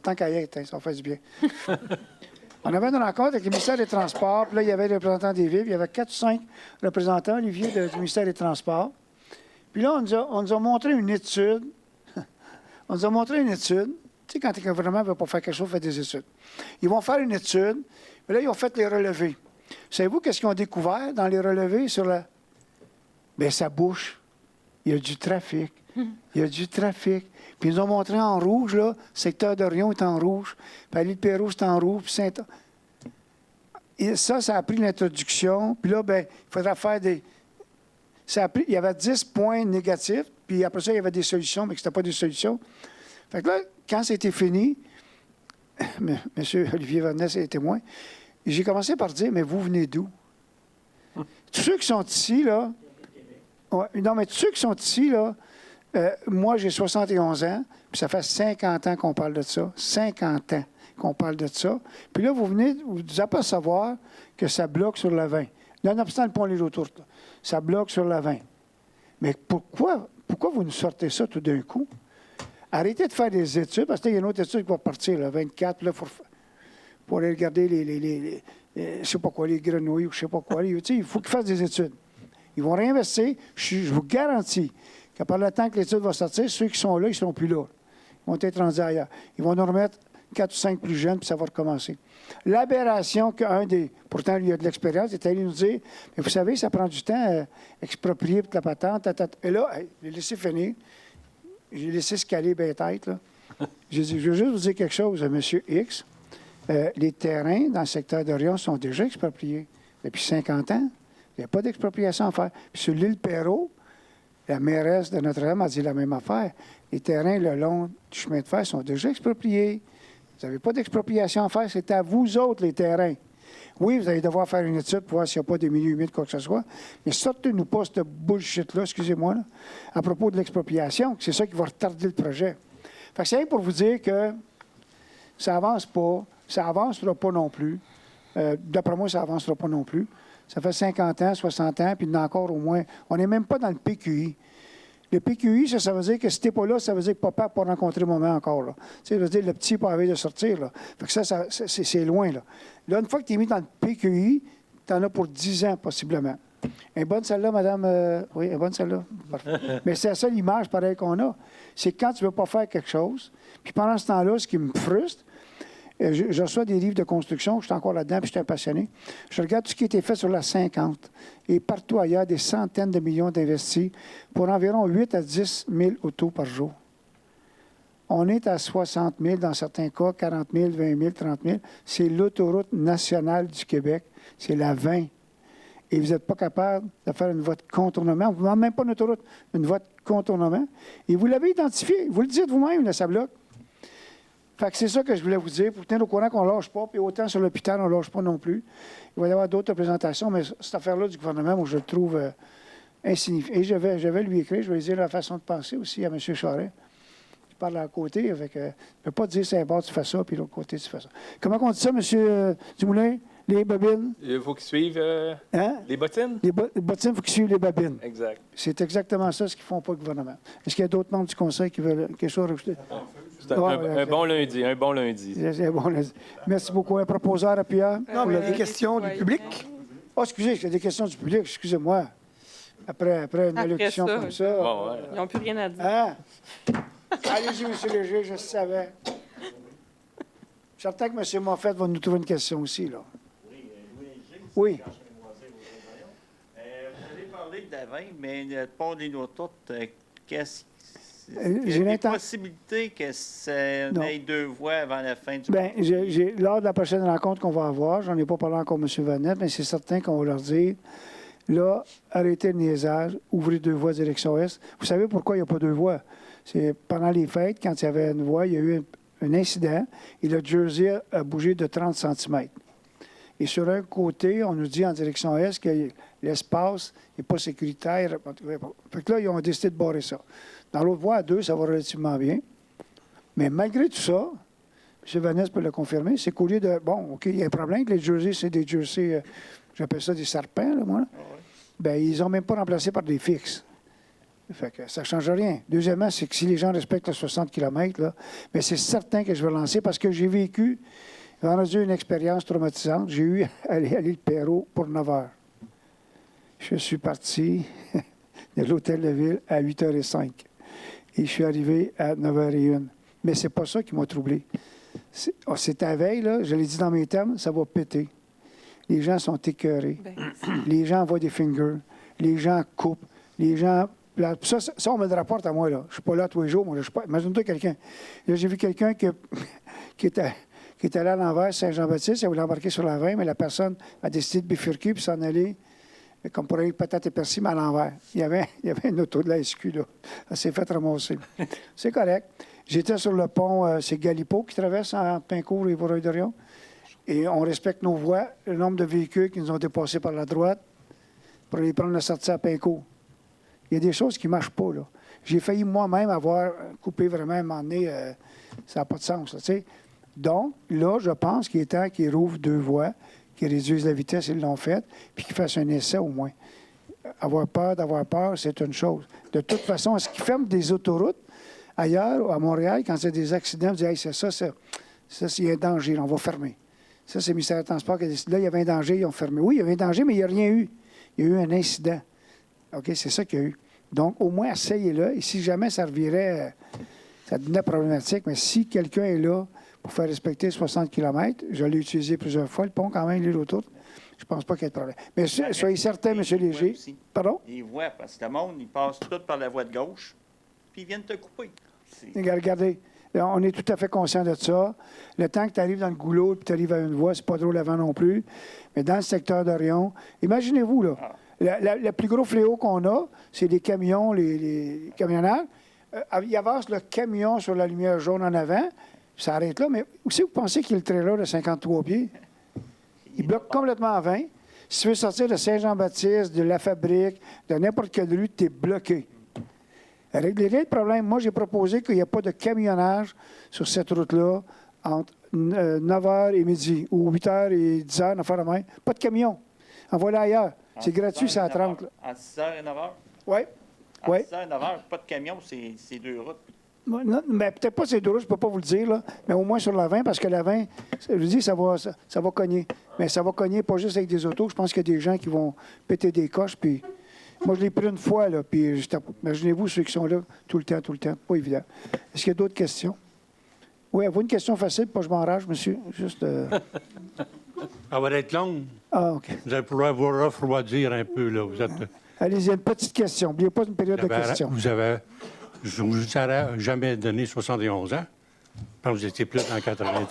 A: Tant qu'à y être, ça va faire du bien. On avait une rencontre avec le ministère des Transports. Puis là, il y avait les représentants des villes. Il y avait 4 ou 5 représentants, Olivier, du ministère des Transports. Puis là, on nous a montré une étude. On nous a montré une étude. Tu sais, quand le gouvernement ne veut pas faire quelque chose, il fait des études. Ils vont faire une étude. Mais là, ils ont fait les relevés. Savez-vous qu'est-ce qu'ils ont découvert dans les relevés sur la... Bien, ça bouche. Il y a du trafic. Il y a du trafic. Puis ils nous ont montré en rouge, là, le secteur d'Orion est en rouge, puis l'île Perrot, c'est en rouge, puis Saint... Et ça a pris l'introduction. Puis là, bien, il faudra faire des... Il y avait 10 points négatifs, puis après ça, il y avait des solutions, mais que ce n'était pas des solutions. Fait que là, quand c'était fini, M. Olivier Vernès est témoin, j'ai commencé par dire, mais vous venez d'où? Tous ceux qui sont ici, là... Ouais, non, mais tous ceux qui sont ici, là... moi, j'ai 71 ans, puis ça fait 50 ans qu'on parle de ça. 50 ans qu'on parle de ça. Puis là, vous venez vous apercevoir que ça bloque sur le vin. Nonobstant le pont l'île aux Tourtes, ça bloque sur le vin. Mais pourquoi vous nous sortez ça tout d'un coup? Arrêtez de faire des études, parce qu'il y a une autre étude qui va partir, le 24, là, pour aller regarder les je sais pas quoi, les grenouilles ou je sais pas quoi. Il faut qu'ils fassent des études. Ils vont réinvestir. Je vous garantis qu'à par le temps que l'étude va sortir, ceux qui sont là, ils ne seront plus là. Ils vont être rendus ailleurs. Ils vont nous remettre 4 ou 5 plus jeunes, puis ça va recommencer. L'aberration qu'un des... Pourtant, lui, il a de l'expérience, est allé nous dire, mais vous savez, ça prend du temps exproprier pour la patente. Et là, j'ai laissé finir. J'ai laissé scaler bien tête. Là. J'ai dit, je veux juste vous dire quelque chose, M. X. Les terrains dans le secteur d'Orion sont déjà expropriés depuis 50 ans. Il n'y a pas d'expropriation à faire. Puis sur l'île Perrot, la mairesse de Notre-Dame a dit la même affaire. Les terrains le long du chemin de fer sont déjà expropriés. Vous n'avez pas d'expropriation à faire, c'est à vous autres, les terrains. Oui, vous allez devoir faire une étude pour voir s'il n'y a pas des milieux humides, quoi que ce soit, mais sortez-nous pas ce bullshit-là, excusez-moi, là, à propos de l'expropriation, c'est ça qui va retarder le projet. Fait que c'est rien pour vous dire que ça avance pas, ça avancera pas non plus. D'après moi, ça avancera pas non plus. Ça fait 50 ans, 60 ans, puis il y en a encore au moins. On n'est même pas dans le PQI. Le PQI, ça veut dire que si t'es pas là, ça veut dire que papa n'a pas rencontré maman encore. Là. Tu sais, ça veut dire que le petit n'est pas envie de sortir. Là. Fait que ça c'est loin. Là. Là, une fois que tu es mis dans le PQI, tu en as pour 10 ans, possiblement. Elle est bonne celle-là, madame? Oui, elle est bonne celle-là. Parfait. Mais c'est la seule image pareille qu'on a. C'est quand tu ne veux pas faire quelque chose. Puis pendant ce temps-là, ce qui me frustre, je reçois des livres de construction, je suis encore là-dedans, puis je suis un passionné. Je regarde tout ce qui a été fait sur la 50 et partout ailleurs, des centaines de millions d'investis pour environ 8 à 10 000 autos par jour. On est à 60 000 dans certains cas, 40 000, 20 000, 30 000. C'est l'autoroute nationale du Québec. C'est la 20. Et vous n'êtes pas capable de faire une voie de contournement. On ne vous demande même pas une autoroute, une voie de contournement. Et vous l'avez identifié. Vous le dites vous-même, le Sabloc. Fait que c'est ça que je voulais vous dire, pour tenir au courant qu'on ne lâche pas, puis autant sur l'hôpital, on ne lâche pas non plus. Il va y avoir d'autres présentations, mais cette affaire-là du gouvernement, moi, je le trouve insignifiant. Et je vais lui écrire, je vais lui dire la façon de penser aussi à M. Charest. Je parle à côté, avec, je ne peux pas dire c'est un bord, tu fais ça, puis l'autre côté, tu fais ça. Comment on dit ça, M. Dumoulin? Les bobines?
H: Il faut qu'ils suivent les bottines?
A: Les bottines, il faut qu'ils suivent les babines.
H: Exact.
A: C'est exactement ça, ce qu'ils ne font pas le gouvernement. Est-ce qu'il y a d'autres membres du Conseil qui veulent quelque chose rajouter?
H: C'est un bon lundi, un bon lundi.
A: C'est un bon lundi. Merci beaucoup. Un proposeur appuyant?
E: Non, mais des questions du public.
A: Oh, excusez, il y a des questions du public. Excusez-moi. Après une allocution comme ça.
H: Bon, ouais.
B: Ils n'ont plus rien à dire.
A: Hein? Allez-y, M. Léger, je savais. Je suis certain que M. Moffett va nous trouver une question aussi, là. Oui.
K: Vous avez parlé de la 20, mais le pont des Notoutes, qu'est-ce
A: J'ai
K: y a des
A: l'intention.
K: possibilités que ça
A: Non.
K: ait 2 voies avant la fin du
A: Bien, lors de la prochaine rencontre qu'on va avoir, j'en ai pas parlé encore à M. Vanette, mais c'est certain qu'on va leur dire, là, arrêtez le niaisage, ouvrez 2 voies direction Est. Vous savez pourquoi il n'y a pas 2 voies? C'est pendant les fêtes, quand il y avait une voie, il y a eu un incident et le Jersey a bougé de 30 cm. Et sur un côté, on nous dit en direction Est que l'espace n'est pas sécuritaire. Fait que là, ils ont décidé de barrer ça. Dans l'autre voie, à 2, ça va relativement bien. Mais malgré tout ça, M. Vanesse peut le confirmer, c'est qu'au lieu de... Bon, OK, il y a un problème que les jerseys, c'est des jerseys, j'appelle ça des serpents, là, moi. Là. Bien, ils n'ont même pas remplacé par des fixes. Fait que ça ne change rien. Deuxièmement, c'est que si les gens respectent les 60 km, là, bien, c'est certain que je vais lancer parce que j'ai vécu... Vendredi, une expérience traumatisante. J'ai eu à aller à l'île Perrot pour 9 heures. Je suis parti de l'hôtel de ville à 8h05. Et je suis arrivé à 9h01. Mais c'est pas ça qui m'a troublé. C'est à veille, là, je l'ai dit dans mes termes, ça va péter. Les gens sont écœurés. Les gens envoient des fingers. Les gens coupent. Les gens... Ça, on me le rapporte à moi, là. Je ne suis pas là tous les jours. Moi, je suis pas... Imagine-toi quelqu'un. Là, j'ai vu quelqu'un qui était allé à l'envers, Saint-Jean-Baptiste, elle voulait embarquer sur la 20, mais la personne a décidé de bifurquer puis s'en aller, comme pour aller patate et persil, mais à l'envers. Il y avait une auto de la SQ, là. Elle s'est fait ramasser. C'est correct. J'étais sur le pont, c'est Galipo qui traverse en Pincourt et Vaudreuil-Dorion. Et on respecte nos voies, le nombre de véhicules qui nous ont dépassés par la droite pour aller prendre la sortie à Pincourt. Il y a des choses qui ne marchent pas, là. J'ai failli moi-même avoir coupé vraiment à un moment donné, ça n'a pas de sens, là, tu sais. Donc, là, je pense qu'il est temps qu'ils rouvrent 2 voies, qu'ils réduisent la vitesse, ils l'ont fait, puis qu'ils fassent un essai au moins. Avoir peur d'avoir peur, c'est une chose. De toute façon, est-ce qu'ils ferment des autoroutes ailleurs, à Montréal, quand il y a des accidents, on dit hey, c'est ça, il y a un danger, là, on va fermer. Ça, c'est le ministère des Transports qui a décidé. Là, il y avait un danger, ils ont fermé. Oui, il y avait un danger, mais il n'y a rien eu. Il y a eu un incident. OK, c'est ça qu'il y a eu. Donc, au moins, essayez-le. Et si jamais ça revirait, ça devenait problématique, mais si quelqu'un est là pour faire respecter 60 km, je l'ai utilisé plusieurs fois, le pont, quand même, l'île autour, je ne pense pas qu'il y ait de problème. Mais soyez certain, M. Léger. Pardon?
K: Les voies, parce que le monde, ils passent tout par la voie de gauche, puis ils viennent te couper.
A: Regardez, on est tout à fait conscient de ça. Le temps que tu arrives dans le goulot et que tu arrives à une voie, c'est pas drôle avant non plus. Mais dans le secteur d'Orion, imaginez-vous, là, le plus gros fléau qu'on a, c'est les camions, les camionneurs. Ils avancent le camion sur la lumière jaune en avant. ça arrête là. Mais aussi, vous pensez qu'il y a le trailer de 53 pieds? Il bloque complètement à 20. Si tu veux sortir de Saint-Jean-Baptiste, de la Fabrique, de n'importe quelle rue, tu es bloqué. Régler le problème, moi, j'ai proposé qu'il n'y ait pas de camionnage sur cette route-là entre 9h et midi, ou 8h et 10h, une affaire de même. Pas de camion. Envoie-le ailleurs. C'est gratuit, c'est à 30.
K: Entre 6h et 9h?
A: Oui.
K: Entre
A: Oui.
K: 6h et 9h, pas de camion, c'est 2 routes.
A: Non, mais peut-être pas ces deux-là, je ne peux pas vous le dire, là, mais au moins sur la 20, parce que la 20, je vous dis, ça va cogner. Mais ça va cogner pas juste avec des autos. Je pense qu'il y a des gens qui vont péter des coches. Puis moi, je l'ai pris une fois, là, puis imaginez-vous ceux qui sont là tout le temps. Pas évident. Est-ce qu'il y a d'autres questions? Oui, avez-vous une question facile, pas je m'enrage, monsieur? Juste.
L: Elle va être longue.
A: Ah, OK.
L: Vous allez pouvoir vous refroidir un peu, là. Vous êtes...
A: Allez-y, une petite question. N'oubliez pas une période de questions.
L: Je ne vous aurais jamais donné 71 ans. Quand vous étiez plus dans la 80.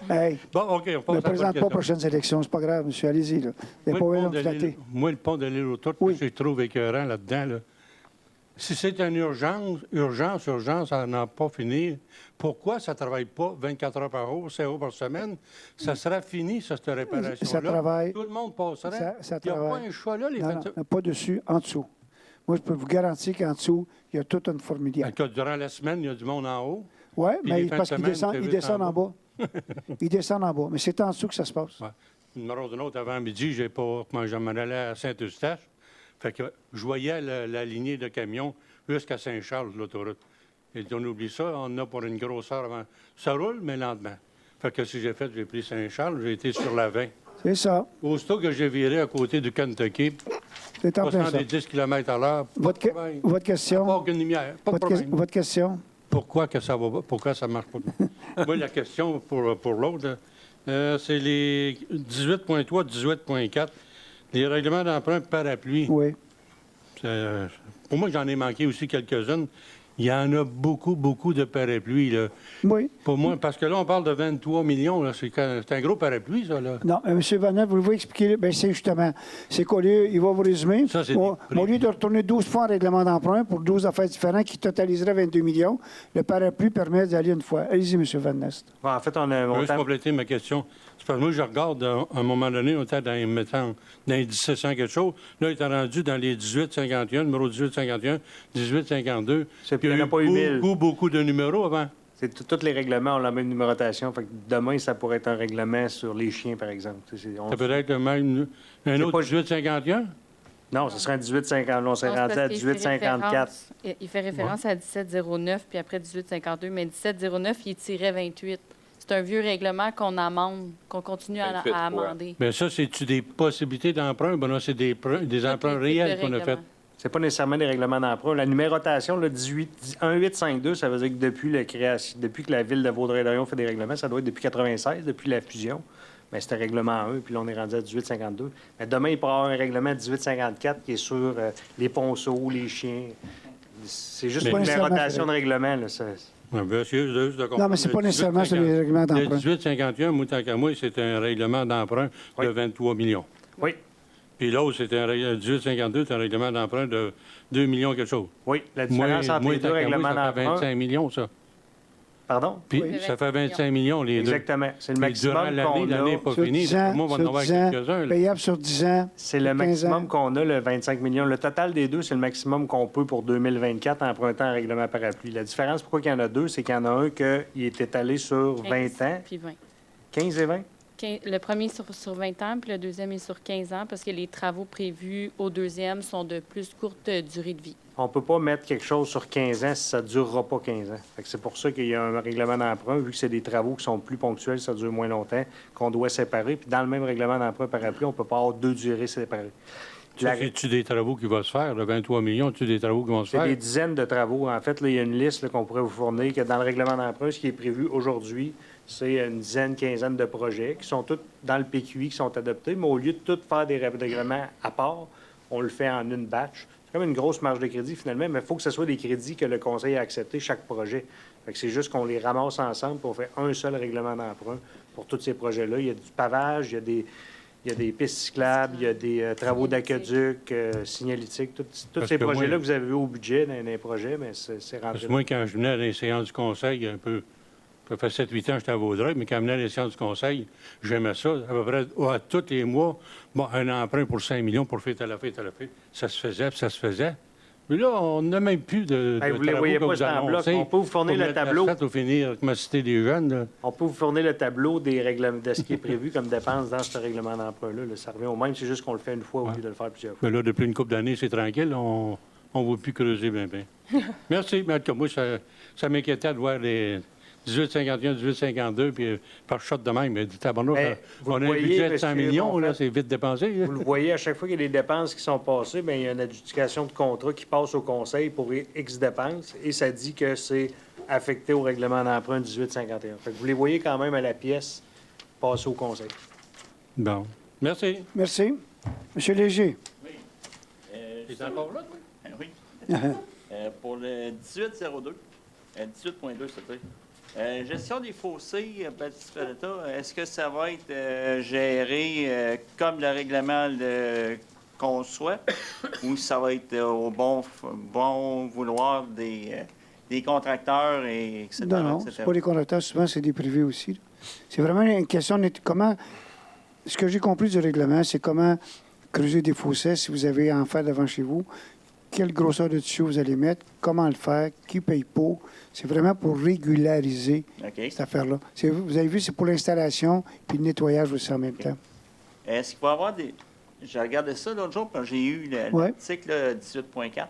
A: Hey,
L: Bon, OK, on passe
A: ne
L: à
A: présente pas aux
L: question.
A: prochaines élections, c'est pas grave, monsieur. Allez-y, là. Vous n'avez pas besoin de vous flatter.
L: Moi, le pont de l'île aux Tourtes, je trouve écœurant là-dedans. Là. Si c'est une urgence à n'en pas finir, pourquoi ça ne travaille pas 24 heures par jour, 5 heures par semaine? Ça sera fini, cette réparation-là.
A: Ça travaille.
L: Tout le monde passerait.
A: Ça
L: Il n'y a pas
A: travaille.
L: un choix là, les
A: Non, non, pas dessus, en dessous. Moi, je peux vous garantir qu'en dessous, il y a toute une fourmilière.
L: Durant la semaine, il y a du monde en haut.
A: Oui,
L: Puis
A: mais
L: les fins
A: parce
L: de
A: qu'ils
L: semaine, c'est
A: descendent
L: vite
A: en bas. Ils descendent en bas. Mais c'est en dessous que ça se passe.
L: Ouais. Numéro d'un autre, avant midi, j'ai pas, comment je m'en allais à Saint-Eustache. Fait que je voyais la lignée de camions jusqu'à Saint-Charles, l'autoroute. Et on oublie ça, on en a pour une grosse heure avant. Ça roule, mais lentement. Fait que si j'ai pris Saint-Charles, j'ai été sur la 20.
A: C'est ça.
L: Aussitôt que j'ai viré à côté du Kentucky,
A: C'est en plein ça.
L: 70 km à l'heure,
A: Votre question?
L: pas aucune lumière, pas de problème.
A: Votre question?
L: Pourquoi ça marche pas? Moi, la question pour l'autre, c'est les 18.3, 18.4, les règlements d'emprunt parapluie.
A: Oui.
L: Pour moi, j'en ai manqué aussi quelques-unes. Il y en a beaucoup, beaucoup de parapluies. Là.
A: Oui.
L: Pour moi, parce que là, on parle de 23 millions. Là. C'est un gros parapluie, ça. Là.
A: Non, M. Vanel, vous voulez expliquer? Bien, c'est justement, c'est qu'au lieu, il va vous résumer.
L: Ça, c'est
A: Au lieu de retourner 12 fois en règlement d'emprunt pour 12 affaires différentes qui totaliseraient 22 millions, le parapluie permet d'aller une fois. Allez-y, M. Van Nest.
D: Bon, en fait, on a
L: Je veux juste compléter ma question. C'est parce que moi, je regarde, à un moment donné, on était dans les 1700 quelque chose. Là, il était rendu dans les 1851, numéro 1851, 1852.
D: Il n'y en a pas eu 1000.
L: Beaucoup de numéros avant.
D: Tous les règlements ont la même numérotation. Fait que demain, ça pourrait être un règlement sur les chiens, par exemple.
L: Ça peut être même un autre 1851?
D: Non, ce serait un 1850. On serait rendu à 1854.
J: Il fait référence à 1709, puis après 1852, mais 1709, il tirait 28. C'est un vieux règlement qu'on amende, qu'on continue à amender.
L: Bien, ça, c'est-tu des possibilités d'emprunt? Ben non, c'est des emprunts réels qu'on a fait.
D: C'est pas nécessairement des règlements d'emprunt. La numérotation, le 1852, ça veut dire que depuis que la ville de Vaudreuil-Dorion fait des règlements, ça doit être depuis 96, depuis la fusion. Mais c'était règlement 1, puis là, on est rendu à 1852. Mais demain, il pourra y avoir un règlement 1854 qui est sur les ponceaux, les chiens. C'est juste une numérotation de règlement, là.
A: Non, mais c'est pas nécessairement sur les règlements d'emprunt.
L: Le 1851, tant qu'à moi, c'est un règlement d'emprunt de 23 millions.
D: Oui.
L: Puis l'autre, c'est un 1852, c'est un règlement d'emprunt de 2 millions quelque chose.
D: Oui, la différence entre les deux règlements
L: d'emprunt. Ça fait 25 millions, ça.
D: Pardon?
L: Puis ça fait 25 millions, les deux.
D: Exactement. C'est le maximum qu'on a.
L: Durant l'année n'est pas finie. Moi, on va en avoir quelques-uns.
A: Payable sur 10 ans.
D: C'est le maximum qu'on a, le 25 millions. Le total des deux, c'est le maximum qu'on peut pour 2024 en empruntant un règlement parapluie. La différence, pourquoi il y en a deux, c'est qu'il y en a un qui est étalé sur 20 ans.
J: Puis 20.
D: 15 et 20?
J: Le premier sur 20 ans, puis le deuxième est sur 15 ans, parce que les travaux prévus au deuxième sont de plus courte durée de vie.
D: On ne peut pas mettre quelque chose sur 15 ans si ça ne durera pas 15 ans. C'est pour ça qu'il y a un règlement d'emprunt, vu que c'est des travaux qui sont plus ponctuels, ça dure moins longtemps, qu'on doit séparer. Puis dans le même règlement d'emprunt parapluie, on ne peut pas avoir deux durées séparées.
L: C'est-tu des travaux qui vont se faire? Le 23 millions, c'est-tu des travaux qui vont se faire?
D: C'est des dizaines de travaux. En fait, là, il y a une liste qu'on pourrait vous fournir, que dans le règlement d'emprunt, ce qui est prévu aujourd'hui, c'est une dizaine, quinzaine de projets qui sont tous dans le PQI, qui sont adoptés, mais au lieu de tout faire des règlements à part, on le fait en une batch. C'est comme une grosse marge de crédit, finalement, mais il faut que ce soit des crédits que le Conseil a acceptés chaque projet. C'est juste qu'on les ramasse ensemble pour faire un seul règlement d'emprunt pour tous ces projets-là. Il y a du pavage, il y a des pistes cyclables, il y a des travaux d'aqueduc, signalétique, tous ces projets-là que vous avez vus au budget dans les projets, mais c'est rentré.
L: Parce que moi, quand je venais à les séances du Conseil, un peu, Ça fait 7-8 ans que j'étais à Vaudreuil, mais quand venait les séances du conseil, j'aimais ça. À peu près tous les mois, bon, un emprunt pour 5 millions pour faire telle affaire, telle affaire. Ça se faisait, puis ça se faisait. Mais là, on n'a même plus de
D: Vous ne les
L: travaux
D: voyez
L: que
D: pas,
L: vous
D: c'est en bloc.
L: annoncez
D: On peut vous fournir
L: pour
D: le
L: mettre la
D: tableau.
L: fête au finir, comme cité des jeunes. Là.
D: On peut vous fournir le tableau des règlements, de ce qui est prévu comme dépense dans ce règlement d'emprunt-là. Là. Ça revient au même, c'est juste qu'on le fait une fois au lieu de le faire plusieurs fois.
L: Mais là, depuis une couple d'années, c'est tranquille. On ne va plus creuser bien. Merci. Mais en tout cas, moi, ça m'inquiétait de voir les 18,51, 18,52, puis par shot de même. Mais tabarnak,
D: vous
L: on
D: le
L: a un
D: voyez,
L: budget de
D: parce
L: 100
D: que,
L: millions,
D: bon,
L: là,
D: fait,
L: c'est vite dépensé. Là.
D: Vous le voyez, à chaque fois qu'il y a des dépenses qui sont passées, bien, il y a une adjudication de contrat qui passe au conseil pour X dépenses, et ça dit que c'est affecté au règlement d'emprunt 1851. Fait que vous les voyez quand même à la pièce passer au conseil.
L: Bon. Merci.
A: Merci. Monsieur Léger.
K: C'est encore là, oui? Pour le 1802, 18.2, c'était. Gestion des fossés, Baptiste Ferretta, est-ce que ça va être géré comme le règlement le conçoit ou ça va être au bon vouloir des contracteurs, et etc.?
A: Non, c'est pas les contracteurs, souvent c'est des privés aussi. Là. C'est vraiment une question de comment. Ce que j'ai compris du règlement, c'est comment creuser des fossés si vous avez à en faire devant chez vous. Quelle grosseur de tuyau vous allez mettre, comment le faire, qui paye pour. C'est vraiment pour régulariser cette affaire-là. Vous avez vu, c'est pour l'installation puis le nettoyage aussi en même temps.
K: Est-ce qu'il va y avoir des... J'ai regardé ça l'autre jour, puis j'ai eu l'article 18.4.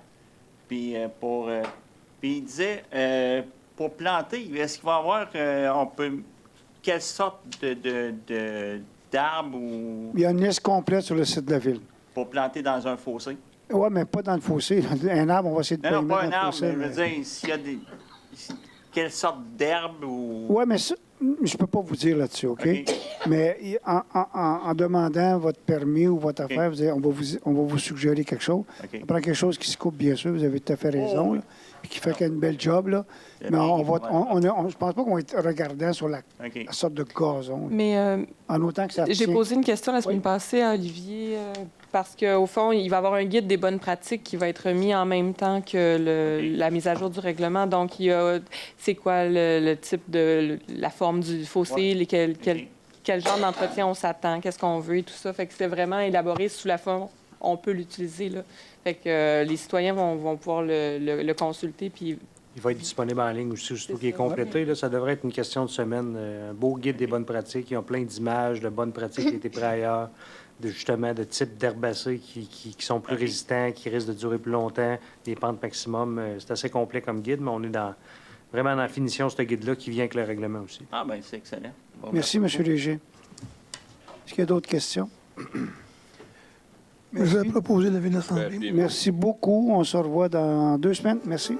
K: Puis puis il disait, pour planter, est-ce qu'il va y avoir... quelle sorte d'arbre ou...
A: Il y a une liste complète sur le site de la Ville.
K: Pour planter dans un fossé?
A: Oui, mais pas dans le fossé. Un arbre, on va essayer de
K: Non, pas
A: mettre
K: un
A: dans le
K: arbre,
A: fossé,
K: mais je veux dire, s'il y a des... Quelle sorte d'herbe ou...
A: Oui, mais ça, je ne peux pas vous dire là-dessus, OK? Mais en demandant votre permis ou votre affaire, on va vous suggérer quelque chose. Ça prend quelque chose qui se coupe, bien sûr, vous avez tout à fait raison, là, puis qui fait une belle job, là. Mais je ne pense pas qu'on va être regardant sur la sorte de gazon.
B: Mais
A: en autant que ça
B: j'ai
A: tient.
B: posé une question la semaine passée à Olivier, parce qu'au fond, il va y avoir un guide des bonnes pratiques qui va être mis en même temps que la mise à jour du règlement. Donc, il y a, c'est quoi le type de la forme du fossé, quel genre d'entretien on s'attend, qu'est-ce qu'on veut et tout ça. Fait que c'est vraiment élaboré sous la forme, on peut l'utiliser, là. Fait que les citoyens vont pouvoir le consulter, puis...
D: Il va être disponible en ligne aussi, surtout qu'il est complété. Là, ça devrait être une question de semaine. Un beau guide des bonnes pratiques. Ils ont plein d'images de bonnes pratiques qui ont été prises ailleurs, justement de types d'herbacées qui sont plus résistants, qui risquent de durer plus longtemps, des pentes maximum. C'est assez complet comme guide, mais on est vraiment dans la finition de ce guide-là qui vient avec le règlement aussi.
K: Ah, bien, c'est excellent. Bon,
A: merci, M. Léger. Est-ce qu'il y a d'autres questions?
E: Je vais proposer la Ville de l'Assemblée.
A: Merci beaucoup. On se revoit dans 2 semaines. Merci.